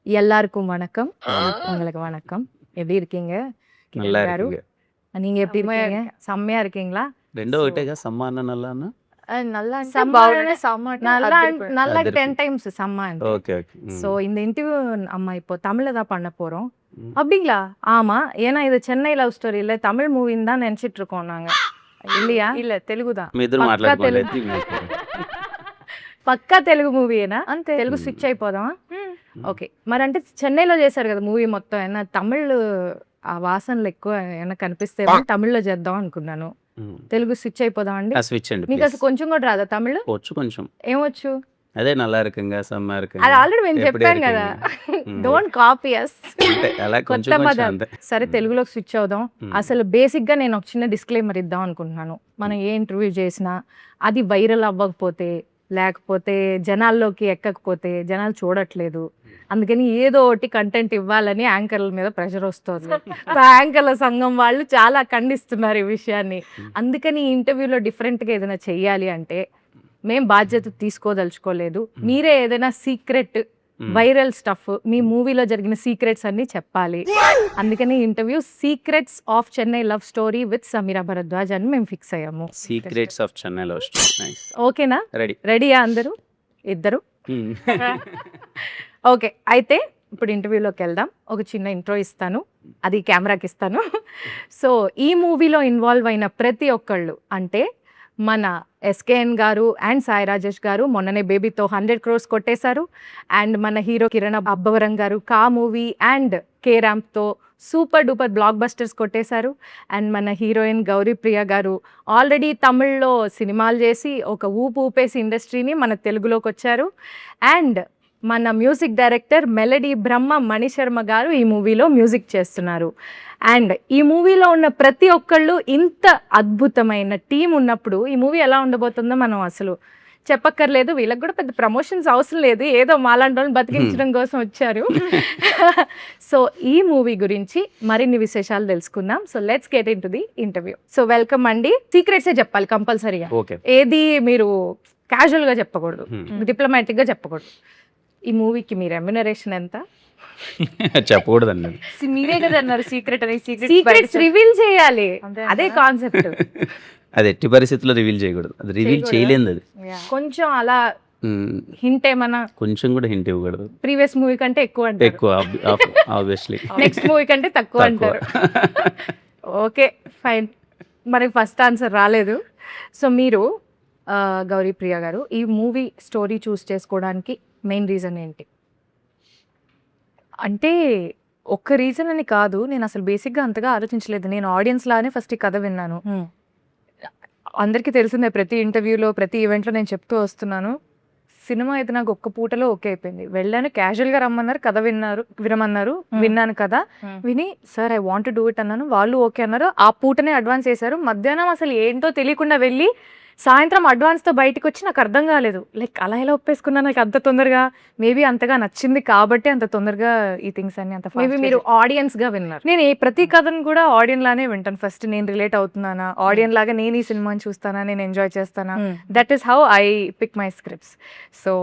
எல்லாருக்கும் வணக்கம். உங்களுக்கு வணக்கம். எப்படி இருக்கீங்க நல்லா கிரண் காரு? இருக்குங்க. நீங்க எப்படி செம்மையா இருக்கீங்க? செம்மையா இருக்கீங்களா? రెండో సో ఒకటేగా సమ్మాన నల్లానా நல்லா అంటే సమ్మ బాగుంటే సమ్మ అంటే நல்லா అదిరిపోయింది. நல்லா అదిరిపోయింది. 10 டைம்ஸ் செம்ம అంటే. ఓకే ఓకే ஸோ இந்த இன்டர்வியூ நம்ம இப்போ தமிழ்ல தான் பண்ண போறோம். ம். அப்படிங்களா? ஆமா. ஏன்னா இது சென்னை லவ் ஸ்டோரி இல்ல தமிழ் மூவின்னு தான் நினைச்சிட்டு இருக்கோம் நாங்க. இல்லையா? இல்ல తెలుగు தான். మీ ఇద్దరు పక్కా మాట్లాడుకోండి తెలుగు. అయితే మీకు. పక్కా తెలుగు మూవీయేనా? అంతే. తెలుగు మ్. స్విచ్ అయిపోదామా? హ్మ్. ఓకే. మరంటే చెన్నైలో చేశారు కదా మూవీ మొత్తం. ఏమన్నా తమిళ్ ఆ వాసనలు ఎక్కువ ఏమన్నా కనిపిస్తేమో తమిళ్లో చేద్దాం అనుకున్నాను. మ్. తెలుగు స్విచ్ అయిపోదాం అండి. ఆ స్విచ్ అండి మీకు ప్లీజ్. అసలు కొంచెం కూడా రాదా తమిళ్? వచ్చు కొంచెం. ఏమొచ్చు? అదే నల్లా இருக்குங்க సమ్మా అది இருக்குங்க ఆల్రెడీ మేము ఎప్పుడు చెప్పాం కదా. இருக்குங்க. డోంట్ కాపీ అస్. అంటే అలా కొంచెం కొత్త కొంచెం పదం. అంతే. సరే మ్. తెలుగులోకి స్విచ్ అవుదాం. మ్. అసలు బేసిక్గా నేను ఒక చిన్న డిస్క్లైమర్ ఇద్దాం అనుకుంటున్నాను. మనం ఏ ఇంటర్వ్యూ చేసినా అది వైరల్ అవ్వకపోతే లేకపోతే జనాల్లోకి ఎక్కకపోతే జనాలు చూడట్లేదు. అందుకని ఏదో ఒకటి కంటెంట్ ఇవ్వాలని యాంకర్ల మీద ప్రెషర్ వస్తుంది. యాంకర్ల సంఘం వాళ్ళు చాలా ఖండిస్తున్నారు ఈ విషయాన్ని. అందుకని ఈ ఇంటర్వ్యూలో డిఫరెంట్గా ఏదైనా చెయ్యాలి అంటే మేం బాధ్యత తీసుకోదలుచుకోలేదు. మీరే ఏదైనా సీక్రెట్ మ్. వైరల్ స్టఫ్ మీ మూవీలో జరిగిన సీక్రెట్స్ అన్ని చెప్పాలి. అందుకని interview secrets of Chennai love story with Sameera Bharadwaj అని మేము ఫిక్స్ అయ్యాము. Secrets of Chennai love story. Nice. ఓకేనా? రెడీ. రెడీయా అందరూ? ఇద్దరు? ఓకే. అయితే ఇప్పుడు ఇంటర్వ్యూలోకి వెళ్దాం. ఒక చిన్న ఇంట్రో ఇస్తాను, అది కెమెరాకి ఇస్తాను. సో ఈ మూవీలో ఇన్వాల్వ్ అయిన ప్రతి ఒక్కళ్ళు అంటే మన ఎస్కేఎన్ గారు అండ్ సాయి రాజేష్ గారు మొన్ననే బేబీతో 100 crores కొట్టేశారు. అండ్ మన hero Kiran Abbavaram garu Ka movie and K ర్యాంప్తో సూపర్ డూపర్ బ్లాక్ బస్టర్స్ కొట్టేశారు. అండ్ మన హీరోయిన్ గౌరీ ప్రియ గారు ఆల్రెడీ తమిళ్లో సినిమాలు చేసి ఒక ఊపు ఊపేసి ఇండస్ట్రీని మన తెలుగులోకి వచ్చారు. అండ్ మన music director melody Brahma Mani Sharma గారు ఈ మూవీలో మ్యూజిక్ చేస్తున్నారు. అండ్ ఈ మూవీలో ఉన్న ప్రతి ఒక్కళ్ళు ఇంత అద్భుతమైన టీం ఉన్నప్పుడు ఈ మూవీ ఎలా ఉండబోతుందో మనం అసలు చెప్పక్కర్లేదు. వీళ్ళకి కూడా పెద్ద ప్రమోషన్స్ అవసరం లేదు, ఏదో మాలాంటి వాళ్ళని బతికించడం కోసం వచ్చారు. సో ఈ మూవీ గురించి మరిన్ని విశేషాలు తెలుసుకుందాం. So let's get in to the interview. So welcome అండి. సీక్రెట్సే చెప్పాలి కంపల్సరీగా. ఓకే. ఏది మీరు క్యాజువల్గా చెప్పకూడదు, మ్. డిప్లొమాటిక్గా చెప్పకూడదు. ఈ మూవీకి మీ రెమ్యునరేషన్ ఎంత? చెప్పకూడదండి. మీరే కదా అన్నారు సీక్రెట్ అని. సీక్రెట్స్ రివీల్ చేయాలి, అంతే అదే అంటారా? కాన్సెప్ట్. అది ఎట్టి పరిస్థితుల్లో రివీల్ చేయకూడదు. అది రివీల్ చేయకూడదా? చేయలేదు అది. కొంచెం అలా మ్. హింట్ ఏమన్నా కొంచెం కూడా హింట్ ఇవ్వకూడదు. ప్రీవియస్ మూవీ కంటే ఎక్కువ అంటారు, ఎక్కువ ఆబ్వియస్లీ. నెక్స్ట్ మూవీ కంటే తక్కువ తక్కువ. అంటారు. Okay fine. మనకి ఫస్ట్ ఆన్సర్ రాలేదు. సో మీరు గౌరీ ప్రియ గారు ఈ మూవీ స్టోరీ చూస్ చేసుకోవడానికి మెయిన్ రీజన్ ఏంటి? అంటే ఒక్క రీజన్ అని కాదు, నేను అసలు బేసిక్గా అంతగా ఆలోచించలేదు. నేను ఆడియన్స్ లానే ఫస్ట్ ఈ కథ విన్నాను. అందరికీ తెలిసిందే, ప్రతి ఇంటర్వ్యూలో ప్రతి ఈవెంట్లో నేను చెప్తూ వస్తున్నాను, సినిమా అయితే నాకు ఒక్క పూటలో ఓకే అయిపోయింది. వెళ్ళాను, క్యాజువల్గా రమ్మన్నారు, కథ వినమన్నారు, విన్నాను కదా, విని sir I want do it అన్నాను. వాళ్ళు ఓకే అన్నారు. ఆ పూటనే అడ్వాన్స్ చేశారు. మధ్యాహ్నం అసలు ఏంటో తెలియకుండా వెళ్ళి సాయంత్రం అడ్వాన్స్తో బయటకు వచ్చి నాకు అర్థం కాలేదు, లైక్ అలా ఎలా ఒప్పేసుకున్నా నాకు అంత తొందరగా. మేబీ అంతగా నచ్చింది కాబట్టి అంత తొందరగా ఈ థింగ్స్ అన్ని అంత మేబీ మీరు ఆడియన్స్గా విన్నారు. నేను ప్రతి కథను కూడా ఆడియన్ లానే వింటాను. ఫస్ట్ నేను రిలేట్ అవుతున్నానా, ఆడియన్ లాగా నేను ఈ సినిమాని చూస్తానా, నేను ఎంజాయ్ చేస్తానా, that is how I pick my scripts. So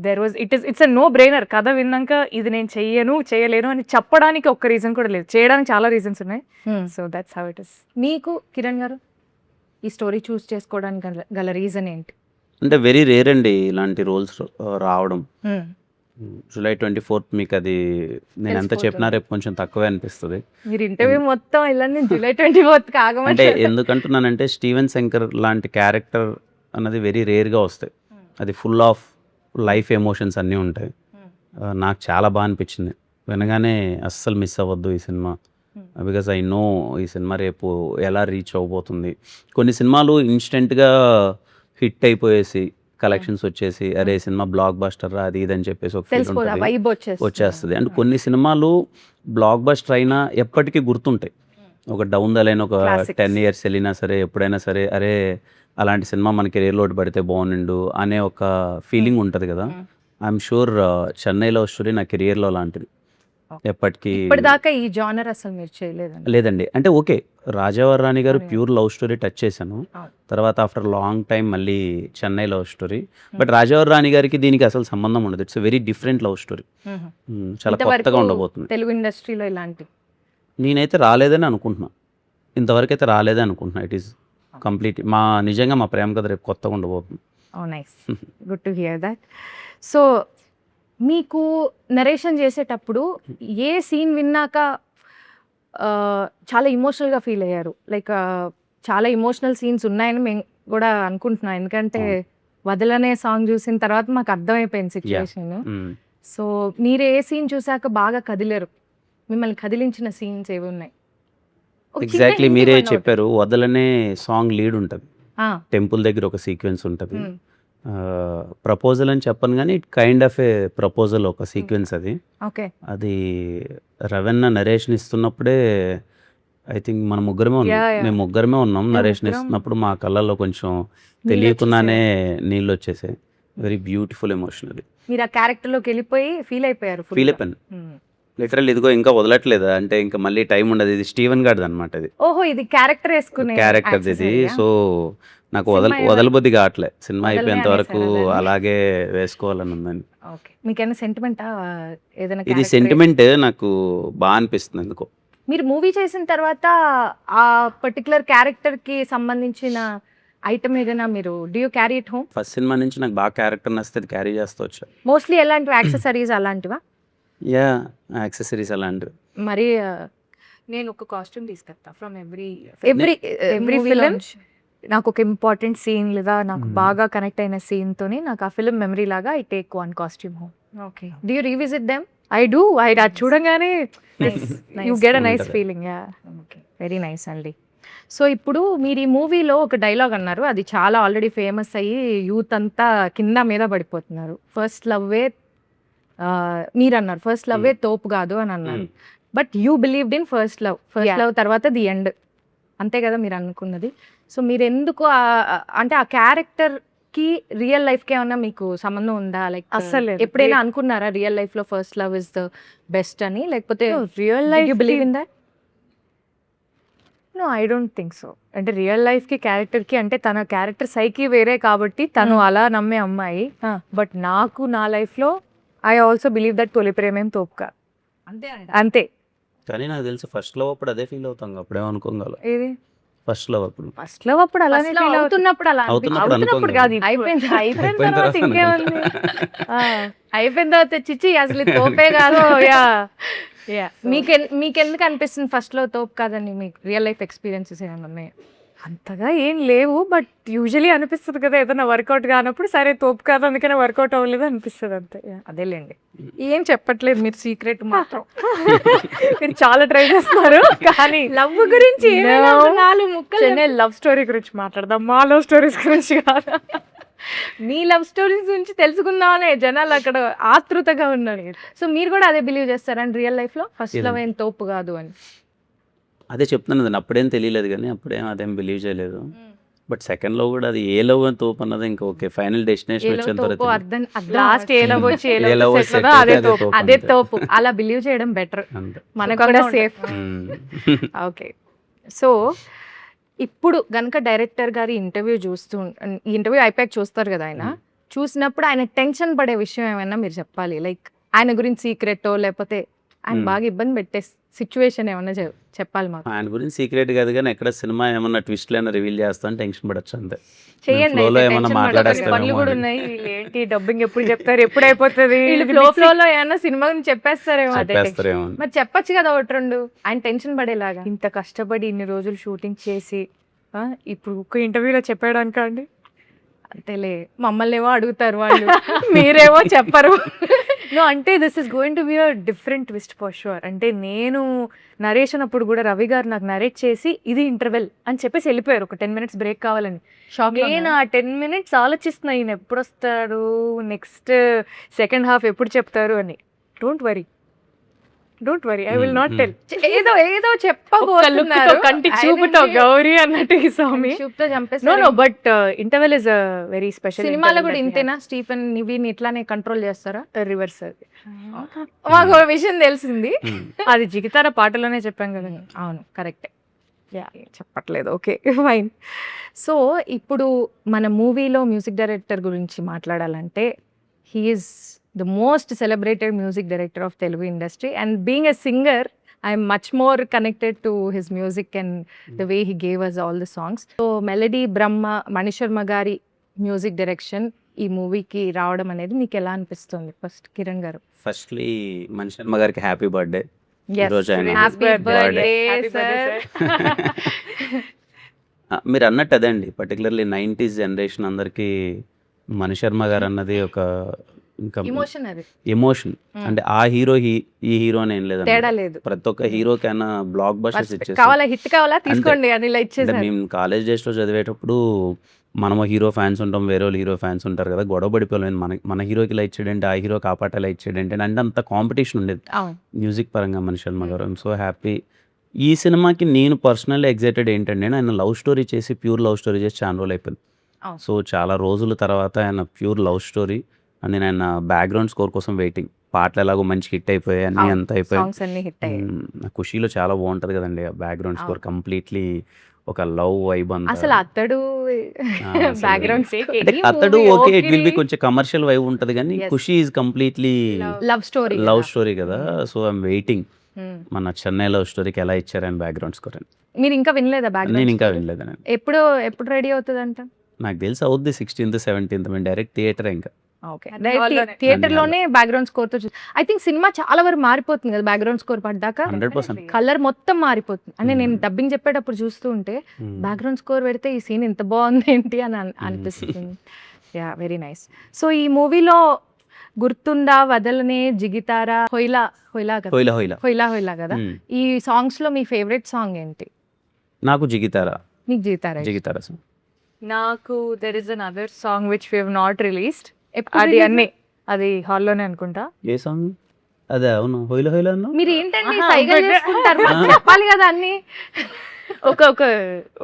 there was it's a no brainer. కథ విన్నాక ఇది నేను చేయలేను అని చెప్పడానికి ఒక్క రీజన్ కూడా లేదు, చేయడానికి చాలా రీజన్స్ ఉన్నాయి. So that's how it is. మీకు కిరణ్ గారు ఈ స్టోరీ చూస్ చేసుకోవడానికి గల రీజన్ ఏంటి? అంటే వెరీ రేర్ అండి ఇలాంటి రోల్స్ రావడం. జూలై 24th మీకు అది నేను ఎంత చెప్పినా రేపు కొంచెం తక్కువే అనిపిస్తుంది. మీరు ఇంటర్వ్యూ మొత్తం ఇలా జూలై 24th అంటే కాగమంటే ఎందుకంటున్నానంటే స్టీవెన్ శంకర్ లాంటి క్యారెక్టర్ అన్నది వెరీ రేర్గా వస్తాయి. అది ఫుల్ ఆఫ్ లైఫ్ ఎమోషన్స్ అన్నీ ఉంటాయి. నాకు చాలా బాగా అనిపించింది వినగానే. అస్సలు మిస్ అవ్వద్దు ఈ సినిమా, బికాజ్ ఐ నో ఈ సినిమా రేపు ఎలా రీచ్ అవ్వబోతుంది. కొన్ని సినిమాలు ఇన్స్టెంట్గా హిట్ అయిపోయేసి కలెక్షన్స్ వచ్చేసి అరే సినిమా బ్లాక్ బస్టర్ అది ఇది అని చెప్పేసి ఒక ఫీల్ ఉంటుంది, వచ్చేస్తుంది. అండ్ కొన్ని సినిమాలు బ్లాక్ బస్టర్ అయినా ఎప్పటికీ గుర్తుంటాయి. ఒక డౌన్ ద లైన్ ఒక 10 years వెళ్ళినా సరే ఎప్పుడైనా సరే అరే అలాంటి సినిమా మన కెరీర్లో పడితే బాగుండు అనే ఒక ఫీలింగ్ ఉంటుంది కదా. I'm sure Chennai love story నా కెరియర్లో లాంటిది. ఎప్పటికీ ఇప్పటిదాకా ఈ జానర్ అసలు మీరు చేయలేదండి. లేదండి. అంటే ఓకే. 'రాజావారి రాణి' గారు అవును. ప్యూర్ లవ్ స్టోరీ టచ్ చేశాను. అవును. తర్వాత ఆఫ్టర్ లాంగ్ టైమ్ మళ్ళీ 'చెన్నై లవ్ స్టోరీ.' బట్ 'రాజావారి రాణి' గారికి దీనికి అసలు సంబంధం ఉండదు. It's very different love story. చాలా ఇంతవరకు కొత్తగా ఉండబోతుంది. తెలుగు ఇండస్ట్రీలో ఇలాంటి నేనైతే రాలేదని అనుకుంటున్నా. ఇంతవరకైతే రాలేదని అనుకుంటున్నా. ఇట్ ఈస్ కంప్లీట్ నిజంగా మా ప్రేమ కథ రేపు కొత్తగా ఉండబోతుంది. Nice, good to hear that. So మీకు నరేషన్ చేసేటప్పుడు ఏ సీన్ విన్నాక చాలా ఇమోషనల్గా ఫీల్ అయ్యారు? లైక్ చాలా ఇమోషనల్ సీన్స్ ఉన్నాయని మేము కూడా అనుకుంటున్నాం, ఎందుకంటే వదలనే సాంగ్ చూసిన తర్వాత మాకు అర్థమైపోయింది సిచ్యువేషన్. మ్మ్. సో మీరు ఏ సీన్ చూసాక బాగా కదిలేరు? మిమ్మల్ని కదిలించిన సీన్స్ ఏవి ఉన్నాయి? ఒక చిన్న ఎగ్జాక్ట్లీ hint మీరే ఇవ్వండి ఒకటి. చెప్పారు. వదలనే సాంగ్ లీడ్ ఉంటుంది. ఆ, టెంపుల్ దగ్గర ఒక సీక్వెన్స్ ఉంటుంది. మ్, ప్రపోజల్ అని చెప్పను కానీ it kind of A proposal ఒక సీక్వెన్స్ అది. ఓకే. అది రవెన్న నరేషన్ ఇస్తున్నప్పుడే ఐ థింక్ మన ముగ్గురమే ఉన్నాం. Yeah, yeah. మేము ముగ్గురమే ఉన్నాం. మేము నరేషన్ ముగ్గురం. ఇస్తున్నప్పుడు మా కళ్ళల్లో కొంచెం నీళ్ళు తెలియకుండానే నీళ్ళు వచ్చేసాయి. వెరీ బ్యూటిఫుల్ ఎమోషన్ అది. మీరు ఆ క్యారెక్టర్లోకి వెళ్ళిపోయి ఫీల్ అయిపోయారు full ఫీల్ గా. అయిపోయాను. మ్. లిటరల్ ఇదిగో ఇంకా వదలట్లేదు అంటే ఇంకా మళ్ళీ టైం ఉండదు. ఇది స్టీవెన్ గార్డ్ అనమాట. ఇది ఓహో, ఇది క్యారెక్టర్ వేసుకునే క్యారెక్టర్ ఇది. accessory ఆ? సో నాకు సినిమా వదలబుద్ధి కావట్లే. సినిమా వదలనే అయిపోయేంత వరకు అనేసారా దాన్ని? అలాగే వేసుకోవాలని ఉందండి. ఓకే. మీకేమైనా సెంటిమెంటా ఏదైనా ఇది character సెంటిమెంట్ నాకు బాగా అనిపిస్తుంది ఎందుకో. మీరు మూవీ చేసిన తర్వాత ఆ పర్టికులర్ క్యారెక్టర్ కి సంబంధించిన ఐటమ్ ఏదైనా మీరు do you carry it home? First cinema నుంచి నాకు బాగా క్యారెక్టర్ నచ్చితే అది క్యారీ చేస్తూ వచ్చా. మోస్ట్లీ ఎలాంటివి యాక్సెసరీస్ అలాంటివా? యా యాక్సెసరీస్ అలాంటివి. మరి నేను ఒక కాస్ట్యూమ్ తీసుకొస్తా from every every every film. నాకు ఒక ఇంపార్టెంట్ సీన్ లేదా నాకు Hmm. బాగా కనెక్ట్ అయిన సీన్ తోని నాకు ఆ ఫిలిం మెమరీ లాగా I take one costume home. Okay. Do you revisit them? I do. అది చూడంగానే యూ గెట్ అ నైస్ ఉంటది. Feeling. Yeah, okay, very nice అండి. సో ఇప్పుడు మీరు ఈ మూవీలో ఒక డైలాగ్ అన్నారు, అది చాలా ఆల్రెడీ ఫేమస్ అయ్యి యూత్ అంతా కింద మీద పడిపోతున్నారు. ఫస్ట్ లవ్వే మీరు అన్నారు ఫస్ట్ లవ్వే తోపు కాదు అని అన్నారు. But you believed in first love. First Yeah. Love తర్వాత ది ఎండ్, అంతే కదా మీరు అనుకున్నది? సో మీరు ఎందుకు అంటే ఆ క్యారెక్టర్ కి రియల్ లైఫ్ కి ఏమన్నా మీకు సంబంధం ఉందా? లైక్ అస్సలు లేదు. ఎప్పుడైనా అనుకున్నారా రియల్ లైఫ్ లో first love is the best అని? లేకపోతే real did life you believe in that? No, I don't think so. అంటే రియల్ లైఫ్ కి క్యారెక్టర్ కి అంటే తన క్యారెక్టర్ సైకి వేరే కాబట్టి తను Hmm. అలా నమ్మే అమ్మాయి. Ah. బట్ నాకు నా లైఫ్ లో ఐ ఆల్సో బిలీవ్ దట్ తొలి ప్రేమేం తోపుగా అంతే. కానీ నాకు తెలిసి ఫస్ట్ లవ్ అప్పుడు అదే ఫీల్ అవుతాం. అప్పుడేమనుకోగల ఏది ఫస్ట్ లవ్ అప్పుడు ఫస్ట్ లవ్ అప్పుడు అలానే First love feel అవుతుంది. అవుతున్నప్పుడు అలా అవుతున్నప్పుడు అవుతున్నప్పుడు అనుకోం కాదు, కదా. అయిపోయింది. అయిపోయిన అయిపోయిన తర్వాత తర్వాత ఇంకేముంది. అయిపోయిన తర్వాత చిచ్చి అసలు ఇది తోపే కాదు. యా మీకెందుకు అనిపిస్తుంది ఫస్ట్ లో తోపు కాదని? మీకు రియల్ లైఫ్ ఎక్స్పీరియన్సెస్ ఏమైనా ఉన్నాయి? అంతగా ఏం లేవు, బట్ యూజువలీ అనిపిస్తుంది కదా ఏదైనా వర్కౌట్ కానప్పుడు, సరే తోపు కాదు అందుకనే వర్కౌట్ అవ్వలేదు అనిపిస్తుంది అంతే. Yeah. అదేలేండి, ఏం చెప్పట్లేదు మీరు సీక్రెట్ మాత్రం. మీరు చాలా ట్రై చేస్తున్నారు కానీ లవ్ గురించి ఏమైనా No. ఒక నాలుగు ముక్కలు చెన్నై లవ్ స్టోరీ గురించి మాట్లాడదాం, మా లవ్ స్టోరీస్ గురించి కాదు. మీ లవ్ స్టోరీస్ గురించి తెలుసుకుందామనే జనాలు అక్కడ ఆతృతగా ఉన్నారు. సో మీరు కూడా అదే బిలీవ్ చేస్తారని రియల్ లైఫ్ లో ఫస్ట్ లవ్ ఏం తోపు కాదు అని? అదే చెప్తున్నాను కదండి. అప్పుడేం తెలియలేదు కానీ అప్పుడేం అదేం బిలీవ్ చేయలేదు. బట్ సెకండ్ లో కూడా అది ఏ లవ్ అని తోపు అన్నది ఇంకా ఓకే ఫైనల్ డెస్టినేషన్ ఏలో వచ్చేంత తోపు వరకు అర్థం లాస్ట్ ఏ లవ్ వచ్చి ఏ ఏ లవ్ love సెటిల్ set అదే అయితే తోపు. అదే తోపు. అలా బిలీవ్ చేయడం బెటర్, అంతే. మనకు సుఖంగా కూడా ఉండాలి. సేఫ్. ఓకే. సో ఇప్పుడు గనుక డైరెక్టర్ గారి ఇంటర్వ్యూ ఈ ఇంటర్వ్యూ అయిపోయాక చూస్తారు కదా ఆయన, చూసినప్పుడు ఆయన టెన్షన్ పడే విషయం ఏమైనా మీరు చెప్పాలి? లైక్ ఆయన గురించి సీక్రెట్ లేకపోతే ఆయన బాగా ఇబ్బంది పెట్టే సిచ్యువేషన్ ఏమన్నా చెప్పాలి మాకు. ఆయన గురించి సీక్రెట్ కాదు కానీ ఎక్కడ సినిమా ఏమన్నా ట్విస్ట్ అయినా రివీల్ చేస్తాను టెన్షన్ పడచ్చు అంతే. చేయండి flow లో అయితే, ఏమన్నా tension పడకండి. మాట్లాడేస్తారేమో పనులు కూడా అని. ఉన్నాయి. వీళ్ళు ఏంటి డబ్బింగ్ ఎప్పుడు చెప్తారు, ఎప్పుడు అయిపోతుంది, వీళ్ళు ఫ్లో లో ఏమన్నా సినిమా గురించి చెప్పేస్తారేమో. అదే tension. చెప్పేస్తారేమో అని. మరి చెప్పొచ్చు కదా ఒకటి రెండు, ఆయన టెన్షన్ పడేలాగా. ఇంత కష్టపడి ఇన్ని రోజులు షూటింగ్ చేసి ఇప్పుడు ఒక ఇంటర్వ్యూలో చెప్పాడానిక అండి? అంతేలే, మమ్మల్ని ఏమో అడుగుతారు వాళ్ళు, మీరేమో చెప్పరు. నో, అంటే this is going to be a different twist for sure. అంటే నేను నరేషన్ అప్పుడు కూడా రవి గారు నాకు నరేట్ చేసి ఇది ఇంటర్వెల్ అని చెప్పేసి వెళ్ళిపోయారు, ఒక 10 minutes బ్రేక్ కావాలని. షాక్ నేను ఆ 10 minutes ఆలోచిస్తున్నా ఈయన ఎప్పుడు వస్తాడు, నెక్స్ట్ సెకండ్ హాఫ్ ఎప్పుడు చెప్తారు అని. Don't worry, don't worry I will not tell. ఏదో ఏదో చెప్పబోతున్నారు కంటి చూపుతో గౌరీ అన్నట్టు ఈ స్వామి. చూపుతో నో చంపేస్తారు. No but interval is very special. సినిమాలో కూడా ఇంతేనా? స్టీఫెన్ వీని ఇట్లానే కంట్రోల్ చేస్తారా? రివర్స్ అది. మాకు ఒక విషయం తెలిసింది. అది జిగితార పాటలోనే చెప్పాం కదా. అవును, కరెక్టే. చెప్పట్లేదు, ఓకే ఫైన్. సో ఇప్పుడు మన మూవీలో మ్యూజిక్ డైరెక్టర్ గురించి మాట్లాడాలంటే he's the most celebrated music director of Telugu industry, and being a singer I'm much more connected to his music and the way he gave us all the songs. So melody Brahma Manisharma గారి music direction ఈ మూవీకి రావడం అనేది మీకు ఎలా అనిపిస్తుంది? First Kiran గారు. Firstly Mani Sharma గారికి హ్యాపీ బర్త్డే. ఈరోజు ఆయన Happy birthday, sir. మీరు అన్నట్టు అదే అండి, పర్టికులర్లీ 90s జనరేషన్ అందరికీ మణిశర్మ గారు అన్నది ఒక ఇంకా ఎమోషన్, అది ఎమోషన్. అంటే ఆ హీరో ఈ హీరో అని ఏం లేదండి, తేడా లేదు. ప్రతి ఒక్క హీరోకైనా బ్లాక్ బస్టర్స్ ఇచ్చేస్తారు. కావాలా హిట్ కావాలా తీసుకోండి అని ఇలా అంటే ఇచ్చేసారు. మేము కాలేజ్ డేస్లో చదివేటప్పుడు మనము హీరో ఫ్యాన్స్ ఉంటాం, వేరే వాళ్ళు హీరో ఫ్యాన్స్ ఉంటారు కదా, గొడవ పడిపోలేము. మన హీరోకి ఇలా ఇచ్చాడంటే, ఆ హీరో కాపాటలా ఇచ్చాడంటే, అంటే అంత కాంపిటీషన్ ఉండేది అవును. మ్యూజిక్ పరంగా మణిశర్మ గారు. I'm so happy. ఈ సినిమాకి నేను పర్సనల్లీ ఎగ్జైటెడ్ ఏంటంటే, ఆయన లవ్ స్టోరీ చేసి, ప్యూర్ లవ్ స్టోరీ చేసి చాలా రోజులు అయిపోయింది. అవును. సో చాలా రోజుల తర్వాత ఆయన ప్యూర్ లవ్ స్టోరీ, అండ్ నేను ఆయన బ్యాక్గ్రౌండ్ స్కోర్ కోసం వెయిటింగ్. పాటలు ఎలాగో మంచి హిట్ అయిపోయాయి, అన్నీ అంత అయిపోయాయి. సాంగ్స్ అన్ని హిట్ అయ్యాయి. ఖుషీలో చాలా బాగుంటుంది కదండి ఆ బ్యాక్గ్రౌండ్ స్కోర్, కంప్లీట్లీ ఒక లవ్ వైబ్ అంతా. అసలు అతడు అసలు బ్యాక్గ్రౌండ్ అంటే అతడు ఓకే, ఇట్ విల్ బి కొంచెం కమర్షియల్ వైబ్ ఉంటుంది, కానీ Yes. Kushi is completely love story. Love story కదా. సో ఐఎమ్ వెయిటింగ్ మన చెన్నై లవ్ స్టోరీకి ఎలా ఇచ్చారు ఆయన బ్యాక్గ్రౌండ్ స్కోర్ అని. మీరు ఇంకా వినలేదా నేను బ్యాక్గ్రౌండ్? ఇంకా వినలేదండి. ఎప్పుడు రెడీ అవుతుందంట? నాకు తెలిసి అవుద్ది 16th 17th. మేము డైరెక్ట్ థియేటర్ ఇంకా. ఓకే, హాల్లోనే. థియేటర్ లోనే బ్యాక్గ్రౌండ్ స్కోర్ తో ఐ థింక్ సినిమా చాలా వరకు మారిపోతుంది కదా బ్యాక్గ్రౌండ్ స్కోర్ పడ్డాక. 100%. కలర్ మొత్తం మారిపోతుంది. అంటే నేను డబ్బింగ్ చెప్పేటప్పుడు చూస్తూ ఉంటే బ్యాక్గ్రౌండ్ స్కోర్ పెడితే ఈ సీన్ ఇంత బాగుంది ఏంటి అని అనిపిస్తుంది. Yeah, very nice. సో ఈ మూవీలో గుర్తుందా, వదలనే, జిగితారా, హొయిలా కదా, హోయిలా హోయిలా. హొయిలా కదా, ఈ సాంగ్స్ లో మీ ఫేవరెట్ సాంగ్ ఏంటి? నాకు జిగితారా. మీకు జిగితారా? జిగితారా సాంగ్. నాకు there is another song which we have not released. ఎప్పుడు అది release? అన్ని అది హాల్లోనే అనుకుంటా. ఏ సాంగ్ అదే? అవును, హోయిలా హోయిలా అన్నా. మీరు ఏంటండి ఆహా, సైగలు ఒకటే. చేసుకుంటారు? మాకు చెప్పాలి కదా అన్ని.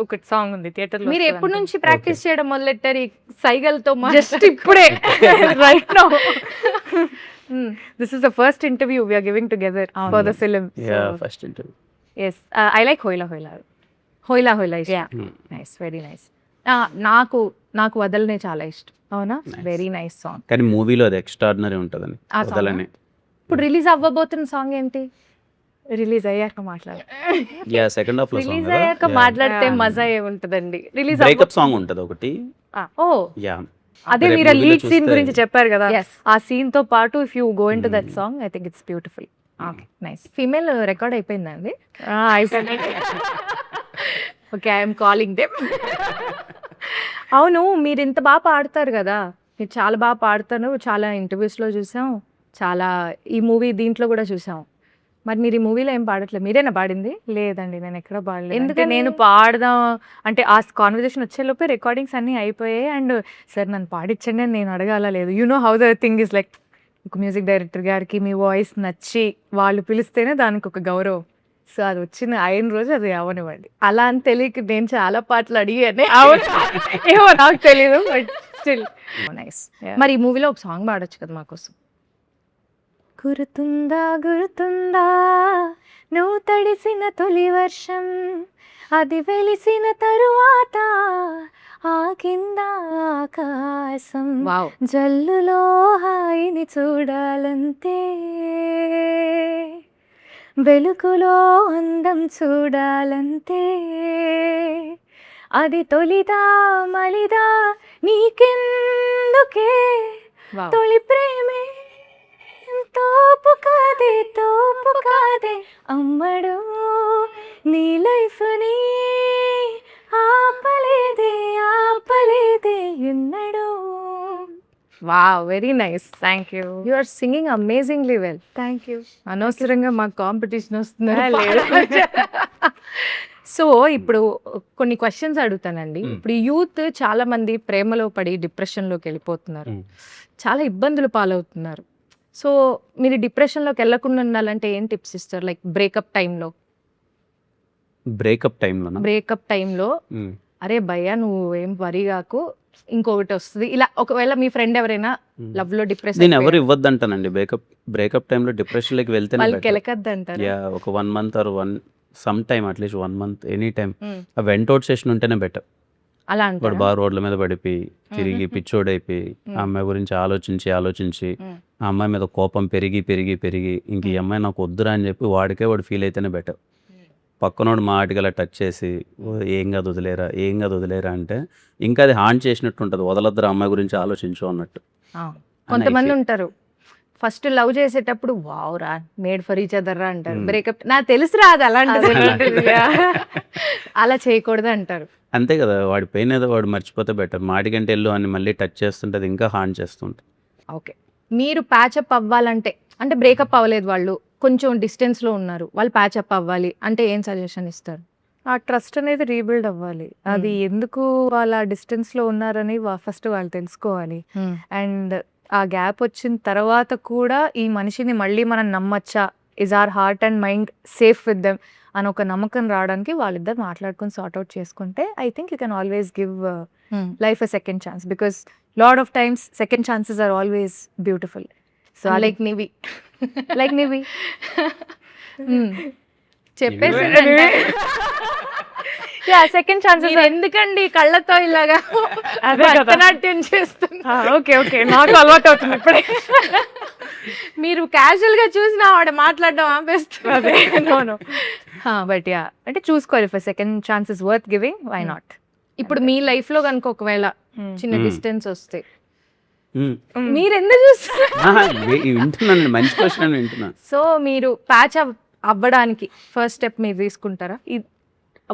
ఒక సాంగ్ ఉంది థియేటర్ లో. మీరు ఎప్పటి నుంచి ప్రాక్టీస్ చేయడం మొదలెట్టారు ఈ సైగలతో? జస్ట్ ఇప్పుడే right now. This is the first interview we are giving together for the film. Yeah, first interview. Yes, I like Hoila. హొయిలా Yeah. Nice, very nice. నాకు వదలనే చాలా ఇష్టం. అవునా? Very nice song. కానీ మూవీలో అది ఎక్స్ట్రాడినరీ ఉంటుందని ఆ song వదలని. ఇప్పుడు రిలీజ్ అవ్వబోతున్న సాంగ్ ఏంటి? రిలీజ్ అయ్యాక మాట్లాడు. యా, సెకండ్ హాఫ్ లో రిలీజ్ అయ్యాక మాట్లాడితే మజా ఏముంటదండి. రిలీజ్ బ్రేకప్ సాంగ్ ఉంటుంది ఒకటి. ఓ యా, అదే రేపు మీరు movie లో లీడ్ సీన్ చూస్తే- గురించి చెప్పారు కదా, Yes. ఆ సీన్ తో పాటు if you go into that song I think it's beautiful. Okay, nice. Female record అయిపోయిందండి. Okay, I'm calling them. అవును, మీరు ఇంత బాగా పాడతారు కదా, మీరు చాలా బాగా పాడతారు. చాలా ఇంటర్వ్యూస్లో చూసాం, చాలా ఈ మూవీ దీంట్లో కూడా చూసాం. మరి మీరు ఈ మూవీలో ఏం పాడట్లేదు, మీరేనా పాడింది? లేదండి, నేను ఎక్కడ పాడలేదు. ఎందుకని? ఎందుకంటే నేను పాడదాం అంటే ఆ కాన్వర్జేషన్ వచ్చేలోపే రికార్డింగ్స్ అన్నీ అయిపోయాయి. అండ్ సార్ నన్ను పాడించండి అని నేను అడగాల లేదు. You know how the thing is like, ఒక మ్యూజిక్ డైరెక్టర్ గారికి మీ వాయిస్ నచ్చి వాళ్ళు పిలిస్తేనే దానికి ఒక గౌరవం. సో అది వచ్చిన అయిన రోజు అది అవనివ్వండి. అలా అని తెలియక నేను చాలా పాటలు అడిగానే. ఏమో నాకు తెలియదు, బట్ స్టిల్ నైస్. Yeah. మరి ఈ మూవీలో ఒక సాంగ్ పాడొచ్చు కదా మాకోసం. గుర్తుందా నువ్వు తడిసిన తొలి వర్షం, అది వెలిసిన తరువాత ఆ కింద ఆకాశం, వావ్. జల్లులో హాయిని చూడాలంతే, వెలుగులో అందం చూడాలంతే, అది తొలిదా మలిదా నీకెందుకే, తొలి ప్రేమే తోపు కాదే అమ్మడు, నీ లైఫ్ ని ఆపలేదే ఎన్నడు. Wow, very nice. Thank you. You are singing amazingly well. Thank you. అనవసరంగా మాకు కాంపిటీషన్ వస్తుంది. లేదు. సో ఇప్పుడు కొన్ని క్వశ్చన్స్ అడుగుతానండి. ఇప్పుడు యూత్ చాలా మంది ప్రేమలో పడి డిప్రెషన్లోకి వెళ్ళిపోతున్నారు, చాలా ఇబ్బందులు పాలవుతున్నారు. సో మీరు డిప్రెషన్లోకి వెళ్ళకుండా ఉండాలంటే ఏం టిప్స్ ఇస్తారు? లైక్ బ్రేకప్ టైంలో బ్రేకప్ టైంలో అరే భయ్యా నువ్వు ఏం వరి కాకు, ఇంకొకటి వస్తుంది ఇలా. ఒకవేళ మీ ఫ్రెండ్ ఎవరైనా లవ్ లో డిప్రెషన్ నేను ఎవరు ఇవ్వద్దంటానండి. బ్రేకప్ టైంలో డిప్రెషన్లోకి వెళ్తేనే వాళ్ళకి better. వెళ్ళకద్దు అంటారు. ఒక 1 month ఆర్ సమ్ టైమ్ అట్లీస్ట్ 1 month ఎనీ టైం ఆ వెంటౌట్ సెషన్ ఉంటేనే బెటర్. అలా వాడు అంటారు. బాగా రోడ్ల మీద పడిపోయి తిరిగి పిచ్చోడైపోయి ఆ అమ్మాయి గురించి ఆలోచించి ఆ అమ్మాయి మీద కోపం పెరిగి ఇంక ఈ అమ్మాయి నాకు వద్దురా అని చెప్పి వాడు ఫీల్ అయితేనే బెటర్. పక్కనోడు మాటిగలా టచ్ చేసి "ఓ, ఏం కాదు వదిలేరా అంటే ఇంకా అది హాంట్ చేసినట్టు ఉంటుంది. వదలొద్దురా అమ్మాయి గురించి ఆలోచించు అన్నట్టు. కొంతమంది ఉంటారు ఫస్ట్ లవ్ చేసేటప్పుడు వావురా మేడ్ ఫర్ ఈచ్ అదర్ రా అంటారు. బ్రేకప్ నాకు తెలుసురా అది అలాంటిది అలా చేయకూడదు అంటారు. అంతే కదా, వాడి పెయిన్ ఏదో వాడు మర్చిపోతే బెటర్. మాటికంటే వెళ్ళు అని మళ్ళీ టచ్ చేస్తుంటే అది ఇంకా హాంట్ చేస్తుంటుంది. ఓకే, మీరు ప్యాచప్ అవ్వాలంటే, అంటే బ్రేకప్ అవ్వలేదు వాళ్ళు, కొంచెం డిస్టెన్స్లో ఉన్నారు, వాళ్ళు ప్యాచప్ అవ్వాలి అంటే ఏం సజెషన్ ఇస్తారు? ఆ ట్రస్ట్ అనేది రీబిల్డ్ అవ్వాలి. అది ఎందుకు వాళ్ళ డిస్టెన్స్లో ఉన్నారని ఫస్ట్ వాళ్ళు తెలుసుకోవాలి. అండ్ ఆ గ్యాప్ వచ్చిన తర్వాత కూడా ఈ మనిషిని మళ్ళీ మనం నమ్మచ్చా, is our heart and mind safe with them అని ఒక నమ్మకం రావడానికి వాళ్ళిద్దరు మాట్లాడుకుని సార్ట్అవుట్ చేసుకుంటే I think you can always give life a second chance, because lot of times second chances are always beautiful. So like Nivi like Nivi చెప్పేసి second chances ఎందుకండి కళ్ళతో ఇలాగా అదే కదా. భరతనాట్యం చేస్తున్నా? ఓకే నాకు అలవాటు అవుతుంది ఇప్పుడే. మీరు క్యాజువల్ గా చూసినా ఆవిడ మాట్లాడడం ఆపేస్తున్నారు. అదే నో బట్ యా అంటే చూసుకోవాలి, for second chance is worth giving, why not. ఇప్పుడు మీ లైఫ్ లో కనుక ఒకవేళ చిన్న Hmm. డిస్టెన్స్ వస్తే మ్మ్. మీరు ఎందుకు చూస్తారు? వింటున్నాను, మంచి క్వశ్చన్ వింటున్నా. సో మీరు ప్యాచ్ అవ్వడానికి ఫస్ట్ స్టెప్ మీరు తీసుకుంటారా?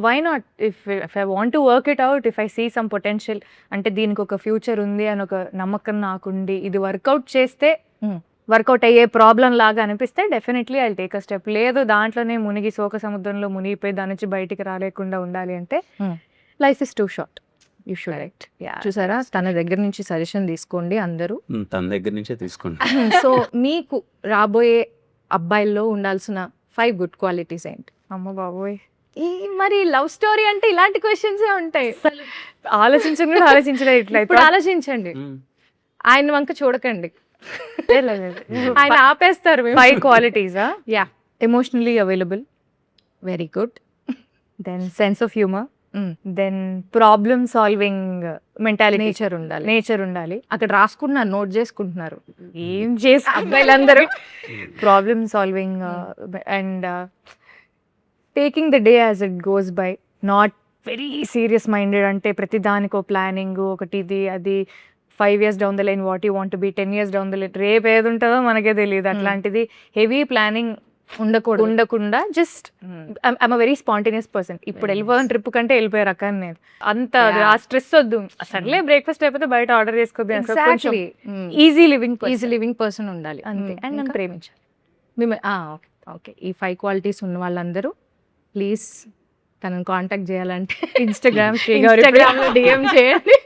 Why not? If I want to work it out, if I see some potential, అంటే దీనికి ఒక ఫ్యూచర్ ఉంది అని ఒక నమ్మకం నాకుండి ఇది వర్కౌట్ చేస్తే వర్కౌట్ అయ్యే ప్రాబ్లం లాగా అనిపిస్తే definitely I take a step. లేదు దాంట్లోనే మునిగి శోక సముద్రంలో మునిగిపోయి దాని నుంచి బయటికి రాలేకుండా ఉండాలి అంటే life is two short, you should write. చూసారా, తన దగ్గర నుంచి సజెషన్ తీసుకోండి అందరూ. తన దగ్గర నుంచే తీసుకోండి. సో మీకు రాబోయే అబ్బాయిల్లో ఉండాల్సిన 5 గుడ్ క్వాలిటీస్ ఏంటి? అమ్మ బాబోయ్, మరి లవ్ స్టోరీ అంటే ఇలాంటి క్వశ్చన్స్ ఉంటాయి. ఆలోచించడం కూడా ఆలోచించడం ఇట్లా ఇప్పుడు ఆలోచించండి, మ్మ్. ఆయన వంక చూడకండి, ఆయన ఆపేస్తారు. 5 క్వాలిటీసా? Yeah, emotionally available, very good. Then sense of humour, then problem solving mentality, nature ఉండాలి. అక్కడ రాసుకుంటున్నారు, నోట్ చేసుకుంటున్నారు. ఏం చేసి అబ్బాయిలందరూ problem solving and taking the day as it goes by, not very serious minded. అంటే ప్రతి దానికో ప్లానింగ్ ఒకటి, ఇది అది 5 years down the line what you want be, 10 years down the line రేపు ఏది ఉంటుందో మనకే తెలియదు. అట్లాంటిది హెవీ ప్లానింగ్ ఉండకుండా just I'm a very spontaneous person. ఇప్పుడు వెళ్ళిపోదాం ట్రిప్ కంటే వెళ్ళిపోయే రకాన్ని నేను. అంత ఆ స్ట్రెస్ వద్దు, సర్లే బ్రేక్ఫాస్ట్ అయిపోతే బయట ఆర్డర్ చేసుకోద్దు. ఈజీ లివింగ్ పర్సన్ ఉండాలి అంతే. అండ్ నన్ను ప్రేమించాలి. ఓకే, ఈ 5 క్వాలిటీస్ ఉన్న వాళ్ళందరూ ప్లీజ్ తనని కాంటాక్ట్ చేయాలంటే ఇన్స్టాగ్రామ్ ఇన్స్టాగ్రామ్లో DM చేయండి.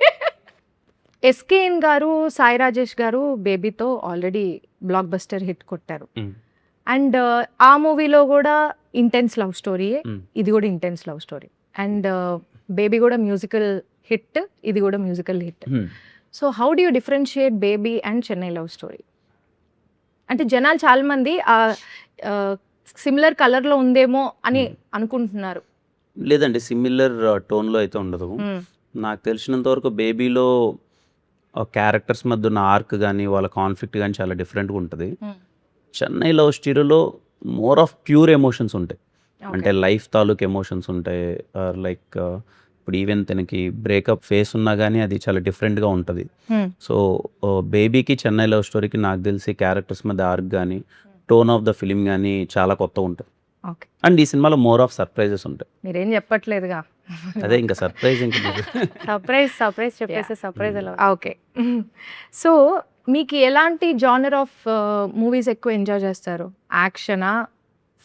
ఎస్కేఎన్ గారు, సాయి రాజేష్ గారు బేబీతో ఆల్రెడీ బ్లాక్ బస్టర్ హిట్ కొట్టారు. మ్మ్. అండ్ ఆ మూవీలో కూడా ఇంటెన్స్ లవ్ స్టోరీయే, మ్మ్. ఇది కూడా intense love story. And baby కూడా మ్యూజికల్ హిట్, ఇది కూడా musical hit. Hmm. So how do you differentiate baby and Chennai love story? అంటే జనాలు చాలా మంది సిమిలర్ కలర్లో ఉందేమో అని అనుకుంటున్నారు. లేదండి, సిమిలర్ టోన్లో అయితే ఉండదు. నాకు తెలిసినంత వరకు బేబీలో క్యారెక్టర్స్ మధ్య ఉన్న ఆర్క్ కానీ వాళ్ళ కాన్ఫ్లిక్ట్ కానీ చాలా డిఫరెంట్గా ఉంటుంది. చెన్నై లవ్ స్టోరీలో మోర్ ఆఫ్ ప్యూర్ ఎమోషన్స్ ఉంటాయి. అంటే లైఫ్ తాలూకు ఎమోషన్స్ ఉంటాయి. లైక్ ఇప్పుడు ఈవెన్ తనకి బ్రేకప్ ఫేస్ ఉన్నా కానీ అది చాలా డిఫరెంట్గా ఉంటుంది. సో బేబీకి చెన్నై లవ్ స్టోరీకి నాకు తెలిసి క్యారెక్టర్స్ మధ్య ఆర్క్ కానీ టోన్ ఆఫ్ ద ఫిలిం కానీ చాలా కొత్త ఉంటుంది. ఓకే, అండ్ ఈ సినిమాలో మోర్ ఆఫ్ సర్ప్రైజెస్ ఉంటాయి. మీరేం చెప్పట్లేదుగా. అదే ఇంకా సర్ప్రైజ్ ఇంకా సర్ప్రైజ్ చెప్పేసి సర్ప్రైజ్ ఎలా? ఓకే, సో మీకు ఎలాంటి జానర్ ఆఫ్ మూవీస్ ఎక్కువ ఎంజాయ్ చేస్తారు? యాక్షనా,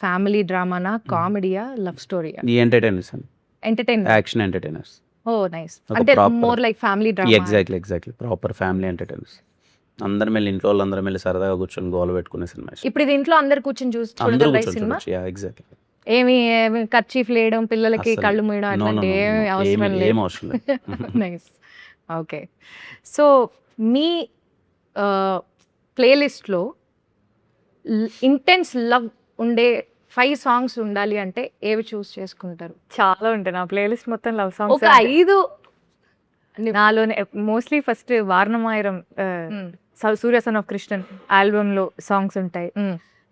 ఫ్యామిలీ డ్రామానా, కామెడీయా, లవ్ స్టోరీయా? ఈ ఎంటర్టైనర్స్ అండి, entertainment. Action entertainers. Oh nice, ఒక అంటే proper- more like family drama. Exactly proper family entertainers. అందరం వెళ్ళి ఇంట్లో వాళ్ళందరం వెళ్ళి సరదాగా కూర్చొని గోల పెట్టుకునే సినిమా ఇష్టం. ఇప్పుడు ఇది ఇంట్లో అందరు కూర్చొని అందరూ చూడగలరా ఈ కూర్చొని సినిమా? చూడొచ్చు. ఎగ్జాక్ట్లీ. ఏమి కర్చీఫ్ లేయడం, పిల్లలకి అస్సలు. కళ్ళు మూయడం నో నో అట్లాంటి నో ఏమి అవసరం ఏం లేదు. అవసరం లేదు. నైస్. ఓకే. సో మీ ప్లేలిస్ట్లో ఇంటెన్స్ లవ్ ఉండే 5 సాంగ్స్ ఉండాలి అంటే ఏవి చూస్ చేసుకుంటారు? చాలా ఉంటాయి నా ప్లేలిస్ట్ మొత్తం లవ్ సాంగ్స్. ఒక 5. నాలోనే mostly first Vaaranam Aayiram Surya son of Krishnan album లో సాంగ్స్ ఉంటాయి.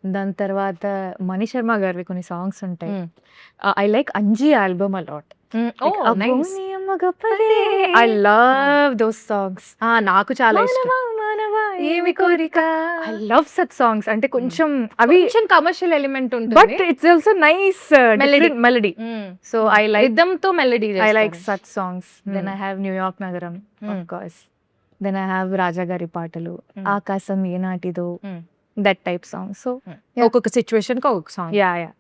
దాని తర్వాత మణి శర్మ గారివి కొన్ని సాంగ్స్ ఉంటాయి. I like Anji album a lot. I love those songs. నాకు చాలా ఇష్టం. ఏమి కోరిక, ఐ లవ్ సచ్ సాంగ్స్. అంటే కొంచెం అవి కొంచెం కమర్షియల్ ఎలిమెంట్ బట్ ఉంటుంది. It's also nice melody. So I like rhythm తో melody. I like such songs. Then I have New York Nagaram, of course. Then I have Raja Gari Paatalu, Akasam Yenatido, that type songs. So ఒక్కొక్క situation కి ఒక్కొక్క song. yeah.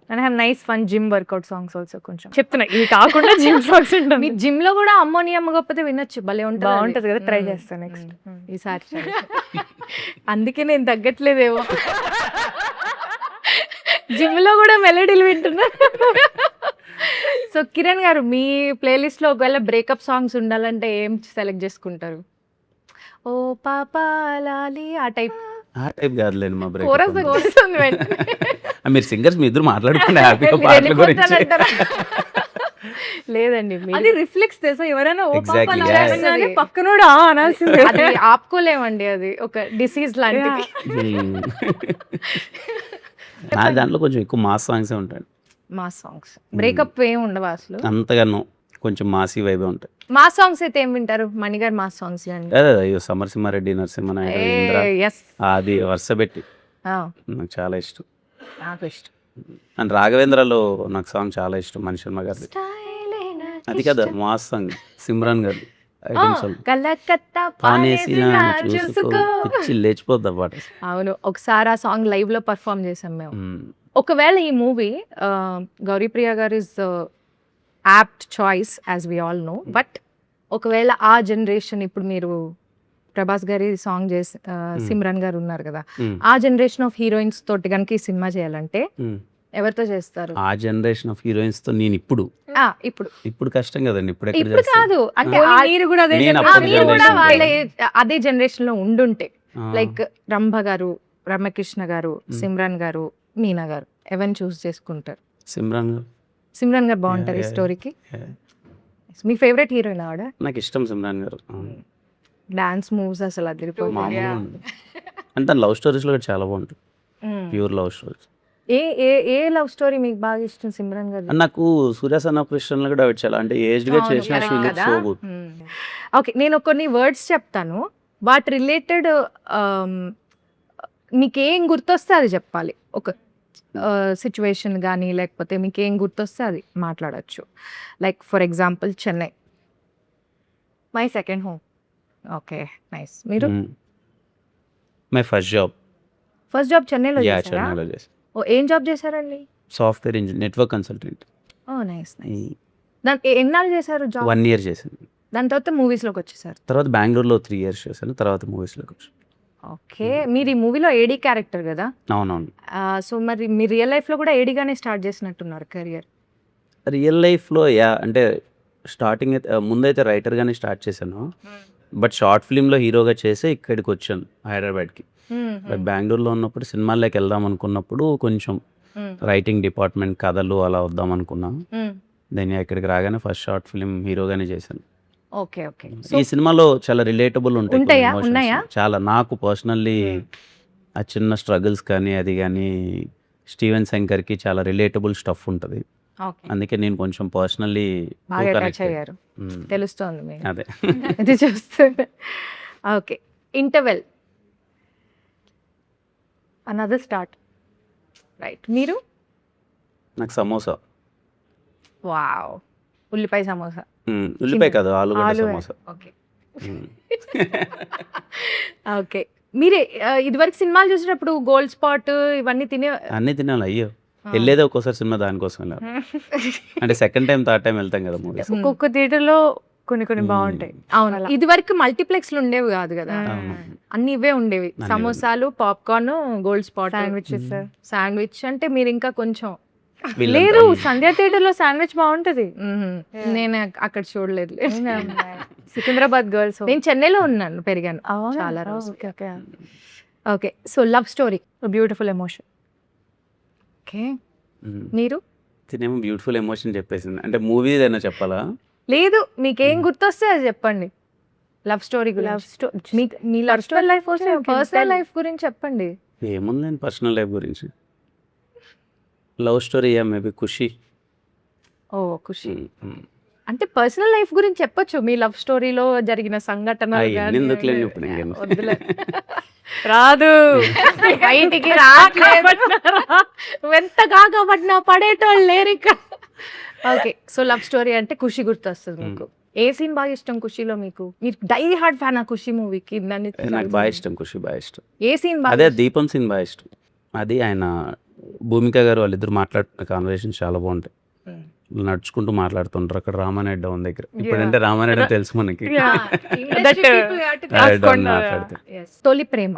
And I have nice fun gym workout songs also. కొంచెం చెప్తున్నా ఇవి కాకుండా gym songs మీ ఉంటుంది. Gym లో కూడా అమ్మోనియం కాకపోతే వినొచ్చు, భలే ఉంటుంది. బాగుంటది కదా, ట్రై చేస్తాను నెక్స్ట్. ఈసారి try చేస్తా. అందుకే నేను తగ్గట్లేదేమో. జిమ్ లో కూడా మెలడీలు వింటున్నా. సో కిరణ్ గారు, మీ ప్లేలిస్ట్ లో ఒకవేళ బ్రేకప్ సాంగ్స్ ఉండాలంటే ఏం సెలెక్ట్ చేసుకుంటారు? ఓ పాపా లాలి ఆ టైప్. ఆ టైప్ కాదులేండి మా బ్రేక్. కోరస్ వస్తుంది వెంటనే. మీరు సింగర్స్ మీ ఇద్దరు మాట్లాడుకోండి హ్యాపీగా మీరు పాటల గురించి. వెళ్ళిపోతానంటారా? లేదండి, అది రిఫ్లెక్స్ తెలుసా, ఎవరైనా ఓ Exactly, పాప yeah. అనగానే పక్కనోడు ఆ అనాల్సిందే. అది ఆపుకోలేమండి, అది ఒక డిసీజ్ లాంటిది. నా దాంట్లో కొంచెం ఎక్కువ మాస్ సాంగ్సే ఉంటాయి. మా సాంగ్స్ బ్రేకప్ ఏం ఉండవా అసలు? అంతగానో కొంచెం మాసీ వైబే ఉంటాయి. మా సాంగ్స్ అయితే ఏం వింటారు? మణిగారు మా సాంగ్స్ అండి. అదే అయ్యో సమరసింహారెడ్డి, నరసింహనాయుడు, ఇంద్ర, ఎస్, అది వరుస పెట్టి నాకు చాలా ఇష్టం. నాకు ఇష్టం. అండ్ రాఘవేంద్రలో నాకు సాంగ్ చాలా ఇష్టం, మణి శర్మ గారిది. అది కదా మాస్ సాంగ్, సిమ్రాన్ గారు ఐటమ్ సాంగ్. కలకత్తా పానేసి పానేసినా చూసుకో చూసుకో. పిచ్చి లేచిపోద్ది ఆ పాట. అవును, ఒకసారి ఆ సాంగ్ లైవ్ లో పర్ఫామ్ చేసాం మేము. ఒకవేళ ఈ మూవీ గౌరీప్రియ గారు is apt choice as we all know, but ఒకవేళ ఆ జనరేషన్, ఇప్పుడు మీరు ప్రభాస్ గారి సాంగ్ చేసి సిమ్రన్ గారు ఉన్నారు కదా, ఆ జనరేషన్ ఆఫ్ హీరోయిన్స్ తోటి కనుక ఈ సినిమా చేయాలంటే ఎవరితో చేస్తారు? ఆ జనరేషన్ ఆఫ్ హీరోయిన్స్ తో నేను ఇప్పుడు కష్టం కదండి. ఇప్పుడు ఎక్కడ ఇప్పుడు చేస్తాను? కాదు, అంటే మీరు కూడా అదే నేను generation. అప్పుడు మీరు కూడా generation వాళ్ళ కి. అదే జనరేషన్ లో ఉండుంటే, ఆ, లైక్ రంభ గారు, రమ్యకృష్ణ గారు, సిమ్రాన్ గారు, మీనా గారు, ఎవరిని చూస్ చేసుకుంటారు? సిమ్రాన్ గారు. సిమ్రాన్ గారు బాగుంటారు ఈ Yeah, yeah, స్టోరీకి. Yeah. మీ ఫేవరెట్ హీరోయిన్ ఆవిడ. నాకు ఇష్టం సిమ్రాన్ గారు. డాన్స్ మూవ్స్ అసలు అదిరిపోతుంది. మామూలుగా ఉంది. అంటే తన లవ్ స్టోరీస్ లో కూడా చాలా బాగుంటుంది, ప్యూర్ లవ్ స్టోరీస్. ఏ ఏ ఏ లవ్ స్టోరీ మీకు బాగా ఇష్టం సిమ్రాన్ గారు? అండ్ నాకు సూర్య సన్ ఆఫ్ కృష్ణ కూడా ఆవిడ చాలా అంటే ఏజ్డ్ గా చేసిన she looks so good. Okay, నేను కొన్ని వర్డ్స్ చెప్తాను, వాటి రిలేటెడ్ మీకేం గుర్తొస్తే అది చెప్పాలి. ఒక సిచ్యువేషన్ కానీ లేకపోతే మీకు ఏం గుర్తొస్తే అది మాట్లాడచ్చు. Like for example Chennai, my second home. Okay, nice. మీరు my first job. First job చెన్నైలో యా చేశారా? చెన్నైలో చేశాను. ఓ, ఏం జాబ్ చేశారండి? Software engineer, network consultant. Oh nice nice. దాని ఎన్నాళ్ళు చేశారు జాబ్? 1 year చేశాను. దాని తర్వాత మూవీస్లోకి వచ్చేసారు. తర్వాత బెంగళూరులో 3 years చేశాను, తర్వాత మూవీస్లోకి వచ్చాను. ఓకే, మీరు ఈ మూవీలో ఏడీ క్యారెక్టర్ కదా, అవునవును. సో మరి మీ రియల్ లైఫ్లో కూడా ఏడీగానే స్టార్ట్ చేసినట్టున్నారు కెరియర్. రియల్ లైఫ్లో అంటే స్టార్టింగ్ అయితే ముందైతే రైటర్గానే స్టార్ట్ చేశాను, బట్ షార్ట్ ఫిల్మ్లో హీరోగా చేసి ఇక్కడికి వచ్చాను హైదరాబాద్కి. బట్ బెంగళూరులో ఉన్నప్పుడు సినిమాల్లోకి వెళ్దాం అనుకున్నప్పుడు కొంచెం రైటింగ్ డిపార్ట్మెంట్, కథలు అలా వద్దాం అనుకున్నాను. దెన్ ఇక్కడికి రాగానే ఫస్ట్ షార్ట్ ఫిల్మ్ హీరోగానే చేశాను. Okay okay. ఈ సినిమాలో చాలా రిలేటబుల్ ఉంటాయి కొన్ని ఉంటాయా? emotions. ఉన్నాయా? చాలా నాకు పర్సనల్లీ ఆ చిన్న స్ట్రగుల్స్ కానీ అది కానీ స్టీవెన్ శంకర్కి చాలా రిలేటబుల్ స్టఫ్ ఉంటుంది. ఓకే, అందుకే నేను కొంచెం పర్సనల్లీ బాగా టచ్ అయ్యారు, తెలుస్తోంది మీరు అదే. ఇది చూస్తుంటే. Okay, interval, another start, right. మీరు? నాకు సమోసా. వావ్, ఉల్లిపాయ సమోసా. ఉల్లిపాయ కాదు, ఆలుగడ్డ సమోసా. Okay okay. మీరే ఇదివరకు సినిమాలు చూసినప్పుడు గోల్డ్ స్పాట్ ఇవన్నీ తినే అన్నీ తినాలి. అయ్యో, వెళ్ళేదే ఒక్కోసారి సినిమా దానికోసం వెళ్ళాలి. అంటే సెకండ్ టైం థర్డ్ టైం వెళ్తాం కదా మూవీస్. ఒక్కొక్క థియేటర్లో కొన్ని కొన్ని బాగుంటాయి. అవును, అలా. ఇది వరకు మల్టీప్లెక్స్లు ఉండేవి కాదు కదా, అవును. అన్ని ఇవే ఉండేవి. అన్నీ సమోసాలు, popcorn, gold spot, sandwiches. Sandwich. అంటే మీరు ఇంకా కొంచెం వీళ్ళంతా. లేదు, సంధ్యా థియేటర్ లో శాండ్విచ్ బాగుంటది. నేను అక్కడ చూడలేదు. సికింద్రాబాద్ గర్ల్స్. నేను చెన్నైలో ఉన్నాను, పెరిగాను చాలా రోజులు. Okay, so love story, beautiful emotion. Okay. మీరు తినేమో బ్యూటిఫుల్ ఎమోషన్ చెప్పేసింది. అంటే మూవీ ఏదైనా చెప్పాలా? లేదు, మీకేం గుర్తొస్తే అది చెప్పండి. లవ్ స్టోరీ లవ్ గురించి, story. Me love story life also you can personal tell. Life గురించి చెప్పండి. ఏముందండి పర్సనల్ లైఫ్ గురించి. లవ్ స్టోరీ మేబీ ఖుషి. ఓ ఖుషి. అంటే పర్సనల్ లైఫ్ గురించి చెప్పొచ్చు, మీ లవ్ స్టోరీలో జరిగిన సంఘటనలు అవన్నీ గానీ. ఎందుకులేండి ఇప్పుడు ఇంకేం. వద్దులే. రాదు. బయటికి రావట్లేదు. ఎంత కాకపడినా పడేటోళ్ళు లేరు ఇక్కడ. ఓకే, సో లవ్ స్టోరీ అంటే ఖుషి గుర్తొస్తుంది మీకు. ఏ సీన్ బాగా ఇష్టం ఖుషిలో మీకు? మీరు డై హార్డ్ ఫ్యాన్ ఆ ఖుషి మూవీకి? దాన్ని నాకు బాగా ఇష్టం ఖుషి, బాగా ఇష్టం. ఏ సీన్ బాగా అదే దీపం సీన్ బాగా ఇష్టం. అది ఆయన భూమిక గారు వాళ్ళిద్దరు మాట్లాడుతున్న కాన్వర్సేషన్ చాలా బాగుంటాయి. నడుచుకుంటూ మాట్లాడుతుంటారు అక్కడ రామానాయుడు డౌన్ దగ్గర. ఇప్పుడంటే రామానాయుడు తెలుసు మనకి. డౌన్ మాట్లాడితే తొలి ప్రేమ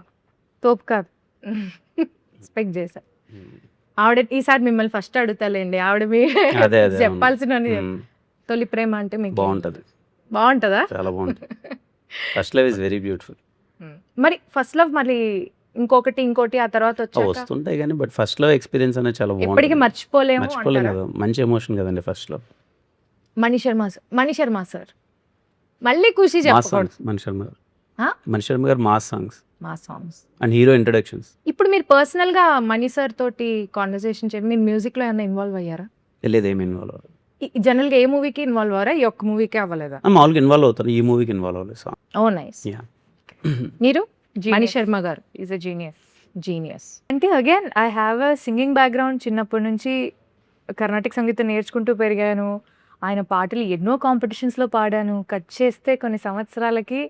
తోపు కాదు, ఎక్స్పెక్ట్ చేశా. ఆవిడ ఈసారి మిమ్మల్ని ఫస్ట్ అడుగుతాలేండి, ఆవిడ మీ అదే అదే చెప్పాల్సిన మ్మ్. తొలి ప్రేమ అంటే మీకు బాగుంటది, బాగుంటుందా? చాలా బాగుంటుంది. First love is very beautiful. మరి ఫస్ట్ లవ్ మళ్ళీ ఇంకోటి ఆ తర్వాత వచ్చాక వస్తుంటాయి కానీ బట్ ఫస్ట్ లవ్ ఎక్స్పీరియన్స్ అనేది చాలా ఎప్పటికీ బాగుంటుంది. మర్చిపోలేము మర్చిపోలేం అంటారా? కదా, మంచి ఎమోషన్ కదండి first love. Mani Sharma sir మళ్ళీ ఖుషి మాస్ చెప్పకూడదు. సాంగ్స్ మణిశర్మ గారు. ఆ? మణిశర్మ గారు మాస్ సాంగ్స్ మా సాంగ్స్. And hero introductions. ఇప్పుడు మీరు పర్సనల్ గా మణి సార్ తోటి కాన్వర్సేషన్ చేయండి, మీరు మ్యూజిక్ లో ఏమైనా ఇన్వాల్వ్ అయ్యారా? లేదు ఏమి ఇన్వాల్వ్ అవ్వదు. జనరల్ గా ఏ మూవీకి ఇన్వాల్వ్ అవ్వరా? ఈ ఒక్క మూవీకే అవ్వలేదా? మామూలుగా ఇన్వాల్వ్ అవుతాను, ఈ మూవీకి ఇన్వాల్వ్ అవ్వలేదు సాంగ్. ఓ నైస్. Yeah. మీరు మణి శర్మ గారు ఈజ్ అ జీనియస్. జీనియస్. అంటే again I have a singing background. చిన్నప్పటి నుంచి కర్ణాటక సంగీతం నేర్చుకుంటూ పెరిగాను. ఆయన పాటలు ఎన్నో కాంపిటీషన్స్లో పాడాను. కట్ చేస్తే కొన్ని సంవత్సరాలకి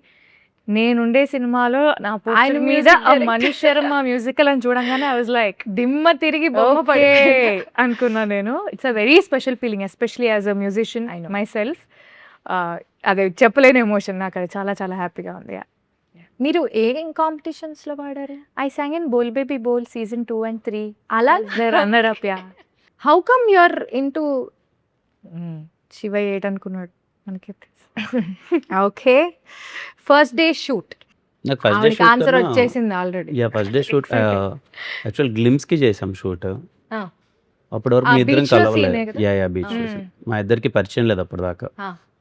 నేనుండే సినిమాలో నా ఆయన ఆయన మీద music ఆ director. మణి శర్మ మ్యూజికల్ అని చూడంగానే ఐ వాజ్ లైక్ దిమ్మ తిరిగి బొమ్మ ఓకే పడి అనుకున్నా నేను. It's a very special feeling, especially as a musician I know. My self. అదే చెప్పలేని ఎమోషన్, నాకు అది చాలా చాలా హ్యాపీగా ఉంది. మీరు ఏం కాంపిటీషన్స్ లో పాడారు? I sang in Bol Baby Bol season 2 and 3 అలా runner up. Yeah. How come you're into? Shiva 8 అనుకున్నాడు మనకి. ఓకే, ఫస్ట్ డే షూట్ నాకు ఫస్ట్ డే ఆవిడకి ఆన్సర్ షూట్ వచ్చేసింది already. First day shoot actual గ్లిమ్స్కి చేసాం షూట్. ఆ. అప్పటి వరకు ఆ మీ ఇద్దరం beach లో కలవలేదు. scene ఏ కదా? యా బీచ్ మా ఇద్దరికి పరిచయం లేదు అప్పటిదాకా.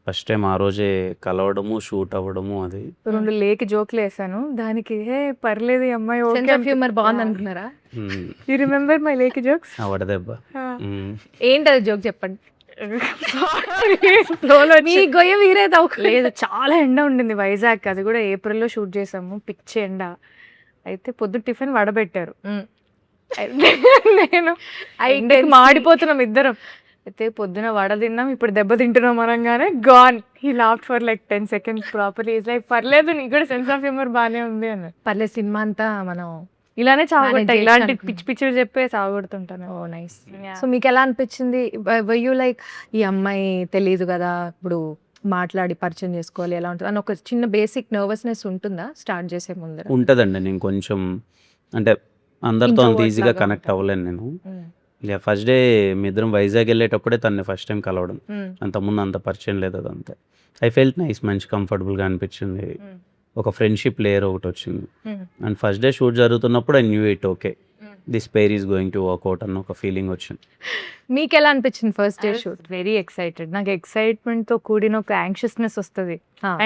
ఫస్ట్ టైం ఆ రోజే కలవడము, షూట్ అవ్వడము. అది 2 లేకి జోక్లు వేసాను దానికి. హే పర్లేదు ఈ అమ్మాయి సెన్స్ ఆఫ్ హ్యూమర్ బాగుంది అనుకున్నారా? యూ రిమెంబర్ మై లేకి జోక్స్? వడదెబ్బ. ఏంటది జోక్ చెప్పండి. ఫ్లోలో మీ గొయ్య వీరే లేదు, చాలా ఎండ ఉండింది వైజాగ్. అది కూడా ఏప్రిల్లో షూట్ చేసాము, పిచ్చి ఎండ. అయితే పొద్దు టిఫిన్ వడబెట్టారు. నేను ఎండకి మాడిపోతున్నాం ఇద్దరం. అయితే పొద్దున వడ తిన్నాం, ఇప్పుడు దెబ్బ తింటున్నాం అనగానే gone. He laughed for like 10 seconds properly. Is like పర్లేదు నీకు కూడా సెన్స్ ఆఫ్ హ్యూమర్ బాగానే ఉంది అన్న. పర్లేదు, సినిమా అంతా మనం ఇలానే చావగొట్టా, Manage ఇలాంటి చేయొచ్చు పిచ్చి పిచ్చిలు చెప్పే చావగొడుతుంటాను. ఓ నైస్. సో మీకు ఎలా అనిపించింది? యూ లైక్ ఈ అమ్మాయి తెలియదు కదా, ఇప్పుడు మాట్లాడి పరిచయం చేసుకోవాలి ఎలా ఉంటుంది అని ఒక చిన్న బేసిక్ నర్వస్నెస్ ఉంటుందా స్టార్ట్ చేసే ముందర? ఉంటుందండి. నేను కొంచెం అంటే అందరితో అంత Introvert ఈజీగా లాగా కనెక్ట్ ఉంటారు. అవ్వలేను నేను. ఫస్ట్ డే మీ ఇద్దరం వైజాగ్ వెళ్ళేటప్పుడే తనని ఫస్ట్ టైం కలవడం. అంతకుముందు అంత పరిచయం లేదు, అదంతే. ఐ ఫెల్ట్ నైస్, మంచి కంఫర్టబుల్గా అనిపించింది. ఒక ఫ్రెండ్షిప్ లేయర్ ఒకటి వచ్చింది. అండ్ ఫస్ట్ డే షూట్ జరుగుతున్నప్పుడు I knew it okay this pair is going to work out అన్న ఒక ఫీలింగ్ వచ్చింది. మీకు ఎలా అనిపించింది first day shoot? Very excited. నాకు ఎక్సైట్మెంట్ తో కూడిన ఒక యాంగ్షియస్నెస్ వస్తుంది.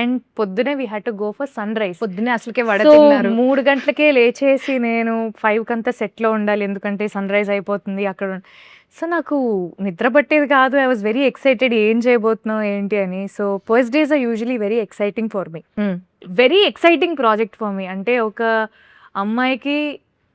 అండ్ పొద్దునే we had to go for sunrise. పొద్దునే అసలుకే వడ So, తిన్నారు. 3 గంటలకే లేచేసి నేను 5 కంతా సెట్లో ఉండాలి, ఎందుకంటే సన్ రైజ్ అయిపోతుంది అక్కడ. సో నాకు నిద్ర పట్టేది కాదు. ఐ వాజ్ వెరీ ఎక్సైటెడ్, ఏం చేయబోతున్నావు ఏంటి అని. So first days are usually very exciting for me, very exciting project for me. అంటే ఒక అమ్మాయికి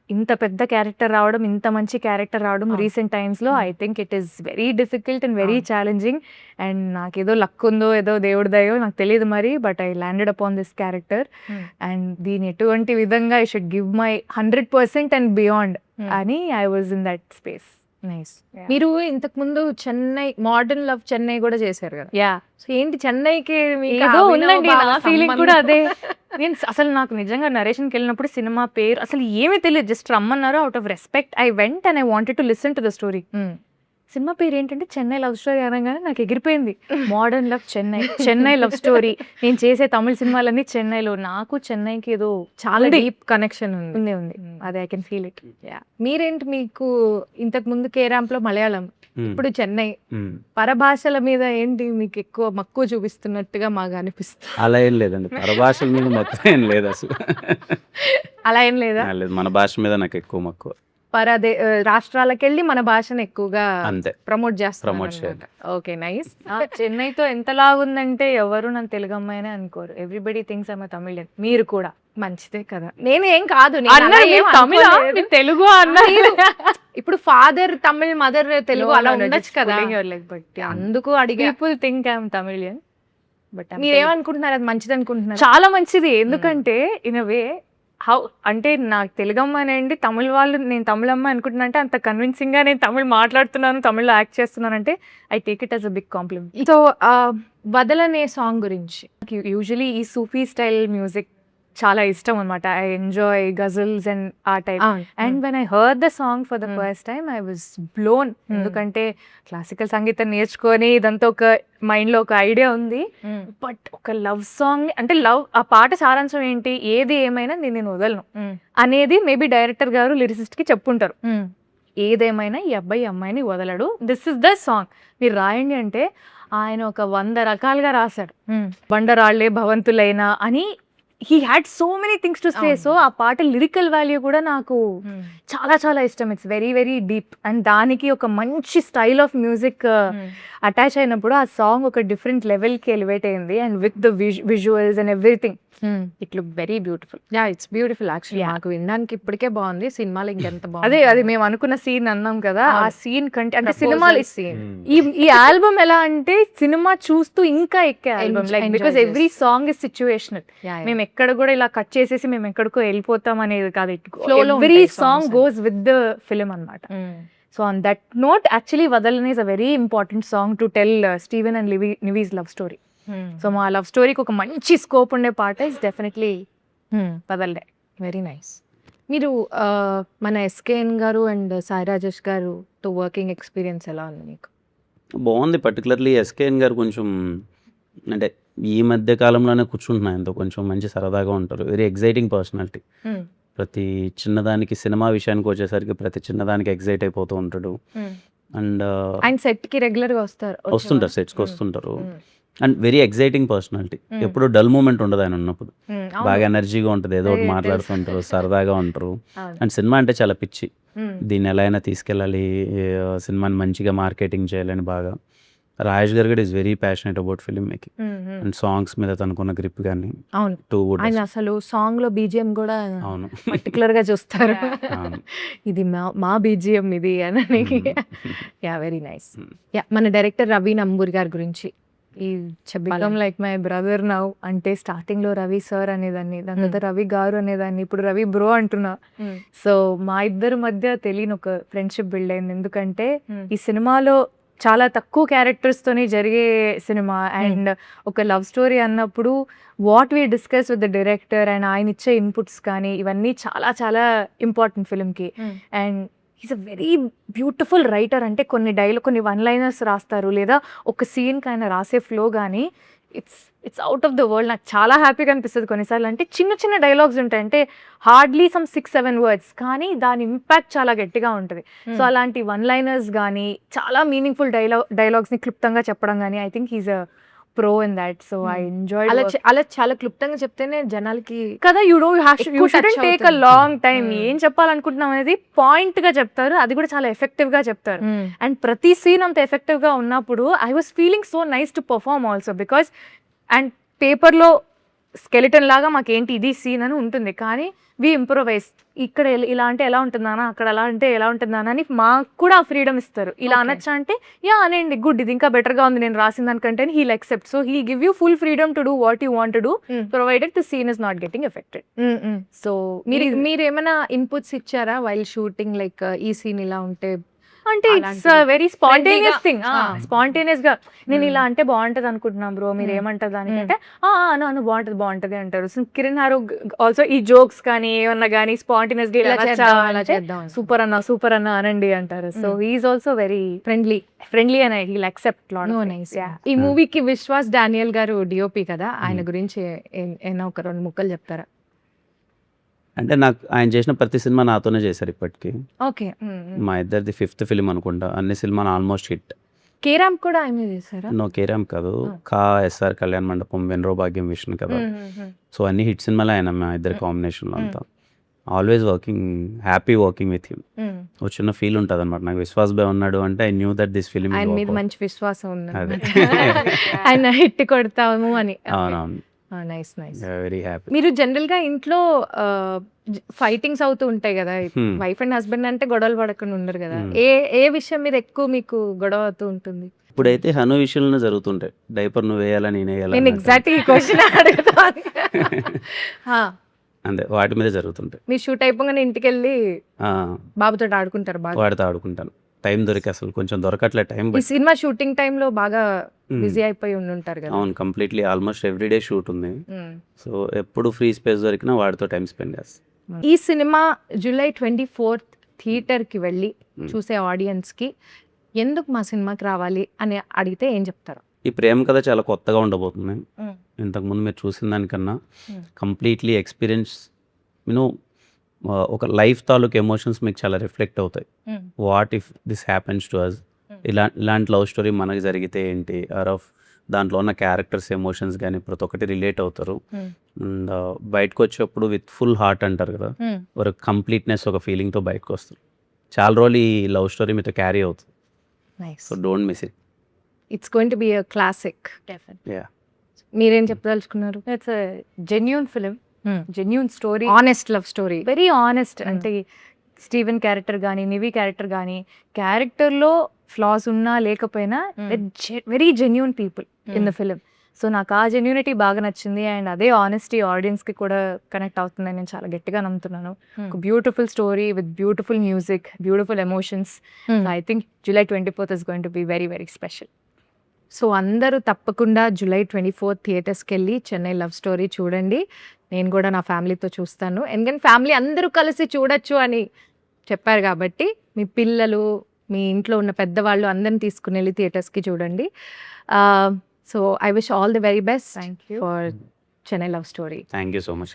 ఇంత పెద్ద క్యారెక్టర్ రావడం, ఇంత మంచి క్యారెక్టర్ రావడం రీసెంట్ టైమ్స్లో I think it is very difficult and very challenging. And నాకేదో లక్ ఉందో ఏదో దేవుడి దయో నాకు తెలియదు మరి, but I landed upon this character. And దీని ఎటువంటి విధంగా I should give my 100% and beyond అని I was in that space. Nice. మీరు ఇంతకు ముందు చెన్నై మోడర్న్ లవ్ చెన్నై కూడా చేశారు కదా. యా సో ఏంటి చెన్నైకి మీకు ఏదో అభినవ్ ఉందండి, బావ నా ఫీలింగ్ కూడా సంబంధం? అదే. నేను అసలు నాకు నిజంగా నరేషన్కి వెళ్ళినప్పుడు సినిమా పేరు అసలు ఏమీ తెలియదు, జస్ట్ రమ్మన్నారు. Out of respect I went and I wanted to listen to the story. Cinema పేరు ఏంటంటే చెన్నై లవ్ స్టోరీ అనగానే నాకు ఎగిరిపోయింది. Modern love Chennai, Chennai love story. నేను చేసే తమిళ సినిమాలన్నీ చెన్నైలో. నాకు చెన్నైకి ఏదో చాలా ఉంది. డీప్ కనెక్షన్ ఉంది. ఉంది. అదే ఐ కెన్ ఫీల్ ఇట్. మీరేంటి, మీకు ఇంతకు ముందు కేరాంప్ లో మలయాళం, మ్మ్. ఇప్పుడు చెన్నై, మ్మ్. పరభాషల మీద ఏంటి మీకు ఎక్కువ మక్కువ చూపిస్తున్నట్టుగా మాకు అనిపిస్తుంది. అలా ఏం లేదండి, పరభాషల మీద మొత్తం ఏం లేదు అసలు. అలా ఏం లేదా? లేదు, మన భాష మీద నాకు ఎక్కువ మక్కువ రాష్ట్రాలకు వెళ్ళి మన భాషను ఎక్కువగా అంతే. ప్రమోట్ Promote చేస్తారు. Okay, nice. చెన్నైతో ఎంతలాగుందంటే ఎవరు నన్ను తెలుగు అమ్మాయినే అనుకోరు. Everybody thinks I'm Tamilan. మీరు కూడా మంచిదే కదా. నేను ఏం కాదు, నేను అలా అన్నారు, ఏం మీరు తమిళ అనుకోలేదు. మీరు తెలుగు అన్నారు. ఇప్పుడు ఫాదర్ తమిళ్, మదర్ తెలుగు, అలా ఉండొచ్చు కదా. బట్ అందుకు అడిగా. People think I'm Tamilian but మీరేమనుకుంటున్నారు, అది మంచిది అనుకుంటున్నారు? చాలా మంచిది. ఎందుకంటే ఇన్ వే హౌ అంటే నాకు తెలుగు అమ్మాయినండి, తమిళ వాళ్ళు నేను తమిళ అమ్మాయి అనుకుంటున్నా అంటే అంత కన్విన్సింగ్ గా నేను తమిళ్ మాట్లాడుతున్నాను, తమిళ్లో యాక్ట్ చేస్తున్నాను అంటే I take it as a big compliment. So Vadhalane song గురించి. యూజువలీ ఈ సూఫీ స్టైల్ మ్యూజిక్ చాలా ఇష్టం అనమాట. ఐ ఎంజాయ్ గజల్స్ అండ్ ఆ type. And when I heard the song for the first time I was blown. ఎందుకంటే క్లాసికల్ సంగీతం నేర్చుకొని ఇదంతా ఒక మైండ్ లో ఒక ఐడియా ఉంది. బట్ ఒక లవ్ సాంగ్ అంటే లవ్, ఆ పాట సారాంశం ఏంటి, ఏది ఏమైనా నేను వదలను అనేది మేబీ డైరెక్టర్ గారు లిరిసిస్ట్ కి చెప్పుంటారు. ఏదేమైనా ఈ అబ్బాయి అమ్మాయిని వదలడు, దిస్ ఇస్ ద సాంగ్, మీరు రాయండి అంటే ఆయన ఒక 100 రకాలుగా రాశాడు. బండరాళ్లే భవంతులైనా అని he had so many things to say. So ఆ పాట లిరికల్ వాల్యూ కూడా నాకు చాలా చాలా ఇష్టం. It's very very deep. And దానికి ఒక మంచి స్టైల్ ఆఫ్ మ్యూజిక్ అటాచ్ అయినప్పుడు ఆ సాంగ్ ఒక డిఫరెంట్ లెవెల్కి ఎలివేట్ అయింది. And with the visuals and everything it look very beautiful. Yeah, it's beautiful actually. నాకు వినడానికి ఇప్పటికే బాగుంది, సినిమాలో ఇంకెంత బాగుంది. అదే మేము అనుకున్న సీన్ అన్నాం కదా, ఆ సీన్ కంటే అంటే సినిమా scene. ఈ ఆల్బమ్ ఎలా అంటే సినిమా చూస్తూ ఇంకా ఎక్కే album, like Enjoy because every song is situational. మేము ఎక్కడ కూడా ఇలా కట్ చేసేసి మేము ఎక్కడికో వెళ్ళిపోతాం అనేది కాదు. Flow లో ఎవ్రీ ఉంటాయి song songs. Goes with the film అన్నమాట. So on that note actually Vadhalani is a very important song to tell Steven and Nivi's love story. So మా లవ్ స్టోరీకి ఒక మంచి స్కోప్ ఉండే పాట is definitely Vadhalade. Very nice. మీరు మన ఎస్కేఎన్ గారు అండ్ సాయి రాజేష్ గారుతో వర్కింగ్ ఎక్స్పీరియన్స్ ఎలా ఉంది మీకు? బాగుంది. పర్టికులర్లీ ఎస్కేఎన్ గారు కొంచెం అంటే ఈ మధ్య కాలంలోనే కూర్చుంటున్నా ఆయనతో, కొంచెం మంచి సరదాగా ఉంటారు. Very exciting personality. ప్రతి చిన్నదానికి, సినిమా విషయానికి వచ్చేసరికి ప్రతి చిన్నదానికి ఎగ్జైట్ అయిపోతూ ఉంటాడు. అండ్ ఆయన సెట్ కి రెగ్యులర్ గా వస్తుంటారు, సెట్స్కి వస్తుంటారు. And very exciting personality. ఎప్పుడు డల్ మూమెంట్ ఉండదు ఆయన ఉన్నప్పుడు. బాగా ఎనర్జీగా ఉంటుంది, ఏదో ఒకటి మాట్లాడుతుంటారు, సరదాగా ఉంటారు. అండ్ సినిమా అంటే చాలా పిచ్చి. దీన్ని ఎలా అయినా తీసుకెళ్ళాలి, సినిమాని మంచిగా మార్కెటింగ్ చేయాలని బాగా. రాజేష్ గారు కూడా is very passionate about film making and songs మీద తనకున్న గ్రిప్ కానీ. అవును, టూ వుడ్. ఆయన అసలు సాంగ్ లో బీజిఎం కూడా అవును, పర్టికులర్ గా చూస్తారు. అవును. ఇది మా బీజిఎం ఇది అని. Yeah, very nice. యా, మన డైరెక్టర్ రవి నంబూరి గారి గురించి ఈ become like my brother now. అంటే స్టార్టింగ్ లో రవి సార్ అనేదాన్ని, దాని తర్వాత రవి గారు అనేదాన్ని, ఇప్పుడు రవి బ్రో అంటున్నా. సో మా ఇద్దరి మధ్య తెలియని ఒక ఫ్రెండ్షిప్ బిల్డ్ అయింది. ఎందుకంటే ఈ సినిమాలో చాలా తక్కువ క్యారెక్టర్స్ తోని జరిగే సినిమా అండ్ ఒక లవ్ స్టోరీ అన్నప్పుడు what we discuss with the director and ఆయన ఇచ్చే ఇన్పుట్స్ కానీ ఇవన్నీ చాలా చాలా ఇంపార్టెంట్ ఫిల్మ్కి. And is a very beautiful writer. అంటే కొన్ని వన్ లైనర్స్ రాస్తారు, లేదా ఒక సీన్కి ఆయన రాసే ఫ్లో కానీ it's out of the world. నాకు చాలా హ్యాపీగా అనిపిస్తుంది కొన్నిసార్లు. అంటే చిన్న చిన్న డైలాగ్స్ ఉంటాయి, అంటే హార్డ్లీ సమ్ 6-7 వర్డ్స్, కానీ దాని ఇంపాక్ట్ చాలా గట్టిగా ఉంటుంది. సో అలాంటి వన్ లైనర్స్ కానీ చాలా మీనింగ్ఫుల్ డైలాగ్స్ని క్లుప్తంగా చెప్పడం కానీ I think he's a pro in that. So I enjoy. అలా చాలా క్లుప్తంగా చెప్తేనే జనాలకి కదా, you shouldn't take a long time. ఏం చెప్పాలనుకుంటున్నాం అనేది పాయింట్ గా చెప్తారు, అది కూడా చాలా ఎఫెక్టివ్ గా చెప్తారు. అండ్ ప్రతి సీన్ అంత ఎఫెక్టివ్ గా ఉన్నప్పుడు I was feeling so nice to perform also. Because and పేపర్లో స్కెలిటన్ లాగా మాకేంటి ఇది సీన్ అని ఉంటుంది, కానీ వి ఇంప్రొవైజ్. ఇక్కడ ఇలా అంటే ఎలా ఉంటుందానా, అక్కడ అలా అంటే ఎలా ఉంటుందానా అని మాకు కూడా ఫ్రీడమ్ ఇస్తారు. ఇలా అనొచ్చా అంటే యా అనండి, గుడ్, ఇది ఇంకా బెటర్గా ఉంది నేను రాసిన దానికంటే, he'll accept. So he give you full freedom to do what you want to do provided the scene is not getting affected. So మీరు ఏమైనా ఇన్పుట్స్ ఇచ్చారా వైల్ షూటింగ్, లైక్ ఈ సీన్ ఇలా ఉంటే అంటే ఇట్స్ అలాంటివి. వెరీ స్పాంటేనియస్ Friendly-గా. Thing. ఆ. స్పాంటేనియస్ గా నేను Hmm. ఇలా అంటే బాగుంటది అనుకుంటున్నాం బ్రో, మీరు ఏమంటారు దానికంటే అను బాగుంటది అంటారు. సో కిరణ్ హారు ఆల్సో ఈ జోక్స్ కానీ ఏమన్నా కానీ స్పాంటేనియస్ గా ఇలా చేద్దాం, అలా చేద్దాం. సూపర్ అన్న అనండి అంటారు. So he is also very friendly and he'll accept lot No, nice. ఈ మూవీకి విశ్వాస్ డానియల్ గారు డిఓపి కదా, ఆయన గురించి ఏమైనా ఒక 2 ముక్కలు చెప్తారా? అంటే నాకు ఆయన చేసిన ప్రతి సినిమా నాతోనే చేశారు ఇప్పటికీ. ఓకే. మా ఇద్దరిది 5th ఫిలిం అనుకుంటా. అన్ని సినిమాలు ఆల్మోస్ట్ హిట్. కేరామ్ కూడా ఆయన చేశారా? నో కేరామ్ కాదు, కా ఎస్ఆర్ కళ్యాణ్ మండపం, వెన్రో భాగ్యం, విష్ణు కదా. సో అన్ని హిట్ సినిమాలే ఆయన మా ఇద్దరి కాంబినేషన్లో అంతా. Always working, happy working with him. ఒక చిన్న ఫీల్ ఉంటుంది అనమాట నాకు. విశ్వాస్ బాయ్ ఉన్నాడు అంటే I knew that this film. ఆయన మీద మంచి విశ్వాసం ఉంది. అదే. ఆయన హిట్ కొడతాము అని. అవునవును, నైస్ నైస్. Very happy. మీరు జనరల్ గా ఇంట్లో ఫైటింగ్స్ అవుతూ ఉంటాయి కదా, వైఫ్ అండ్ హస్బెండ్ అంటే గొడవలు పడకుండా ఉండరు కదా, ఏ విషయం మీద ఎక్కువ మీకు గొడవ అవుతూ ఉంటుంది? ఇప్పుడైతే హను విషయంలో జరుగుతుంటాయి. డైపర్ నువ్వు వేయాలా నేను వేయాలా నేను ఎగ్జాక్ట్ ఈ క్వశ్చన్ అడుగుతాను. అంతే, వాటి మీద జరుగుతుంటాయి. మీరు షూట్ అయిపోగానే ఇంటికి వెళ్ళి ఆ, బాబుతో ఆడుకుంటారు బాగా? వాడితో ఆడుకుంటాను. టైం దొరికి అసలు కొంచెం దొరకట్లే టైం. ఈ సినిమా షూటింగ్ టైంలో బాగా బిజీ అయిపోయి ఉంటారు కదా. అవును, కంప్లీట్లీ ఆల్మోస్ట్ ఎవ్రీడే షూట్ ఉంది. సో ఎప్పుడు ఫ్రీ స్పేస్ దొరికినా వాడితో టైం స్పెండ్ చేస్తాను. ఈ సినిమా July 24th థియేటర్కి వెళ్ళి చూసే ఆడియన్స్కి ఎందుకు మా సినిమాకి రావాలి అని అడిగితే ఏం చెప్తారు? ఈ ప్రేమ కథ చాలా కొత్తగా ఉండబోతుంది. ఇంతకుముందు మీరు చూసిన దానికన్నా కంప్లీట్లీ ఎక్స్పీరియన్స్, యూనో ఒక లైఫ్ తాలూకు ఎమోషన్స్ మీకు చాలా రిఫ్లెక్ట్ అవుతాయి. What if this happens to us, ఇలాంటి లవ్ స్టోరీ మనకి జరిగితే ఏంటి, ఆర్ ఆఫ్ దాంట్లో ఉన్న క్యారెక్టర్స్ ఎమోషన్స్ కానీ ప్రతి ఒక్కటి రిలేట్ అవుతారు. అండ్ బయటకు వచ్చేప్పుడు విత్ ఫుల్ హార్ట్ అంటారు కదా, ఒక కంప్లీట్నెస్, ఒక ఫీలింగ్తో బయటకు వస్తారు. చాలా రోజులు ఈ లవ్ స్టోరీ మీతో క్యారీ అవుతుంది. So don't miss it. It's going to be a classic. Yeah, మీరేం చెప్పదలుచుకున్నారు? It's genuine film, genuine story, honest love story, very honest. అంటే స్టీవెన్ క్యారెక్టర్ కానీ నివి క్యారెక్టర్ కానీ క్యారెక్టర్లో ఫ్లాస్ ఉన్నా లేకపోయినా very genuine people in the film. So నాకు ఆ జెన్యూనిటీ బాగా నచ్చింది అండ్ అదే ఆనెస్టీ ఆడియన్స్కి కూడా కనెక్ట్ అవుతుందని నేను చాలా గట్టిగా నమ్ముతున్నాను. ఒక beautiful story with beautiful music, beautiful emotions. I think July 24th is going to be very very special. So అందరూ తప్పకుండా July 24th థియేటర్స్కి వెళ్ళి చెన్నై లవ్ స్టోరీ చూడండి. నేను కూడా నా ఫ్యామిలీతో చూస్తాను, ఎందుకంటే ఫ్యామిలీ అందరూ కలిసి చూడొచ్చు అని చెప్పారు కాబట్టి మీ పిల్లలు, మీ ఇంట్లో ఉన్న పెద్దవాళ్ళు అందరిని తీసుకుని వెళ్ళి థియేటర్స్కి చూడండి. So I wish all the very best thank you for Chennai love story. Thank you so much.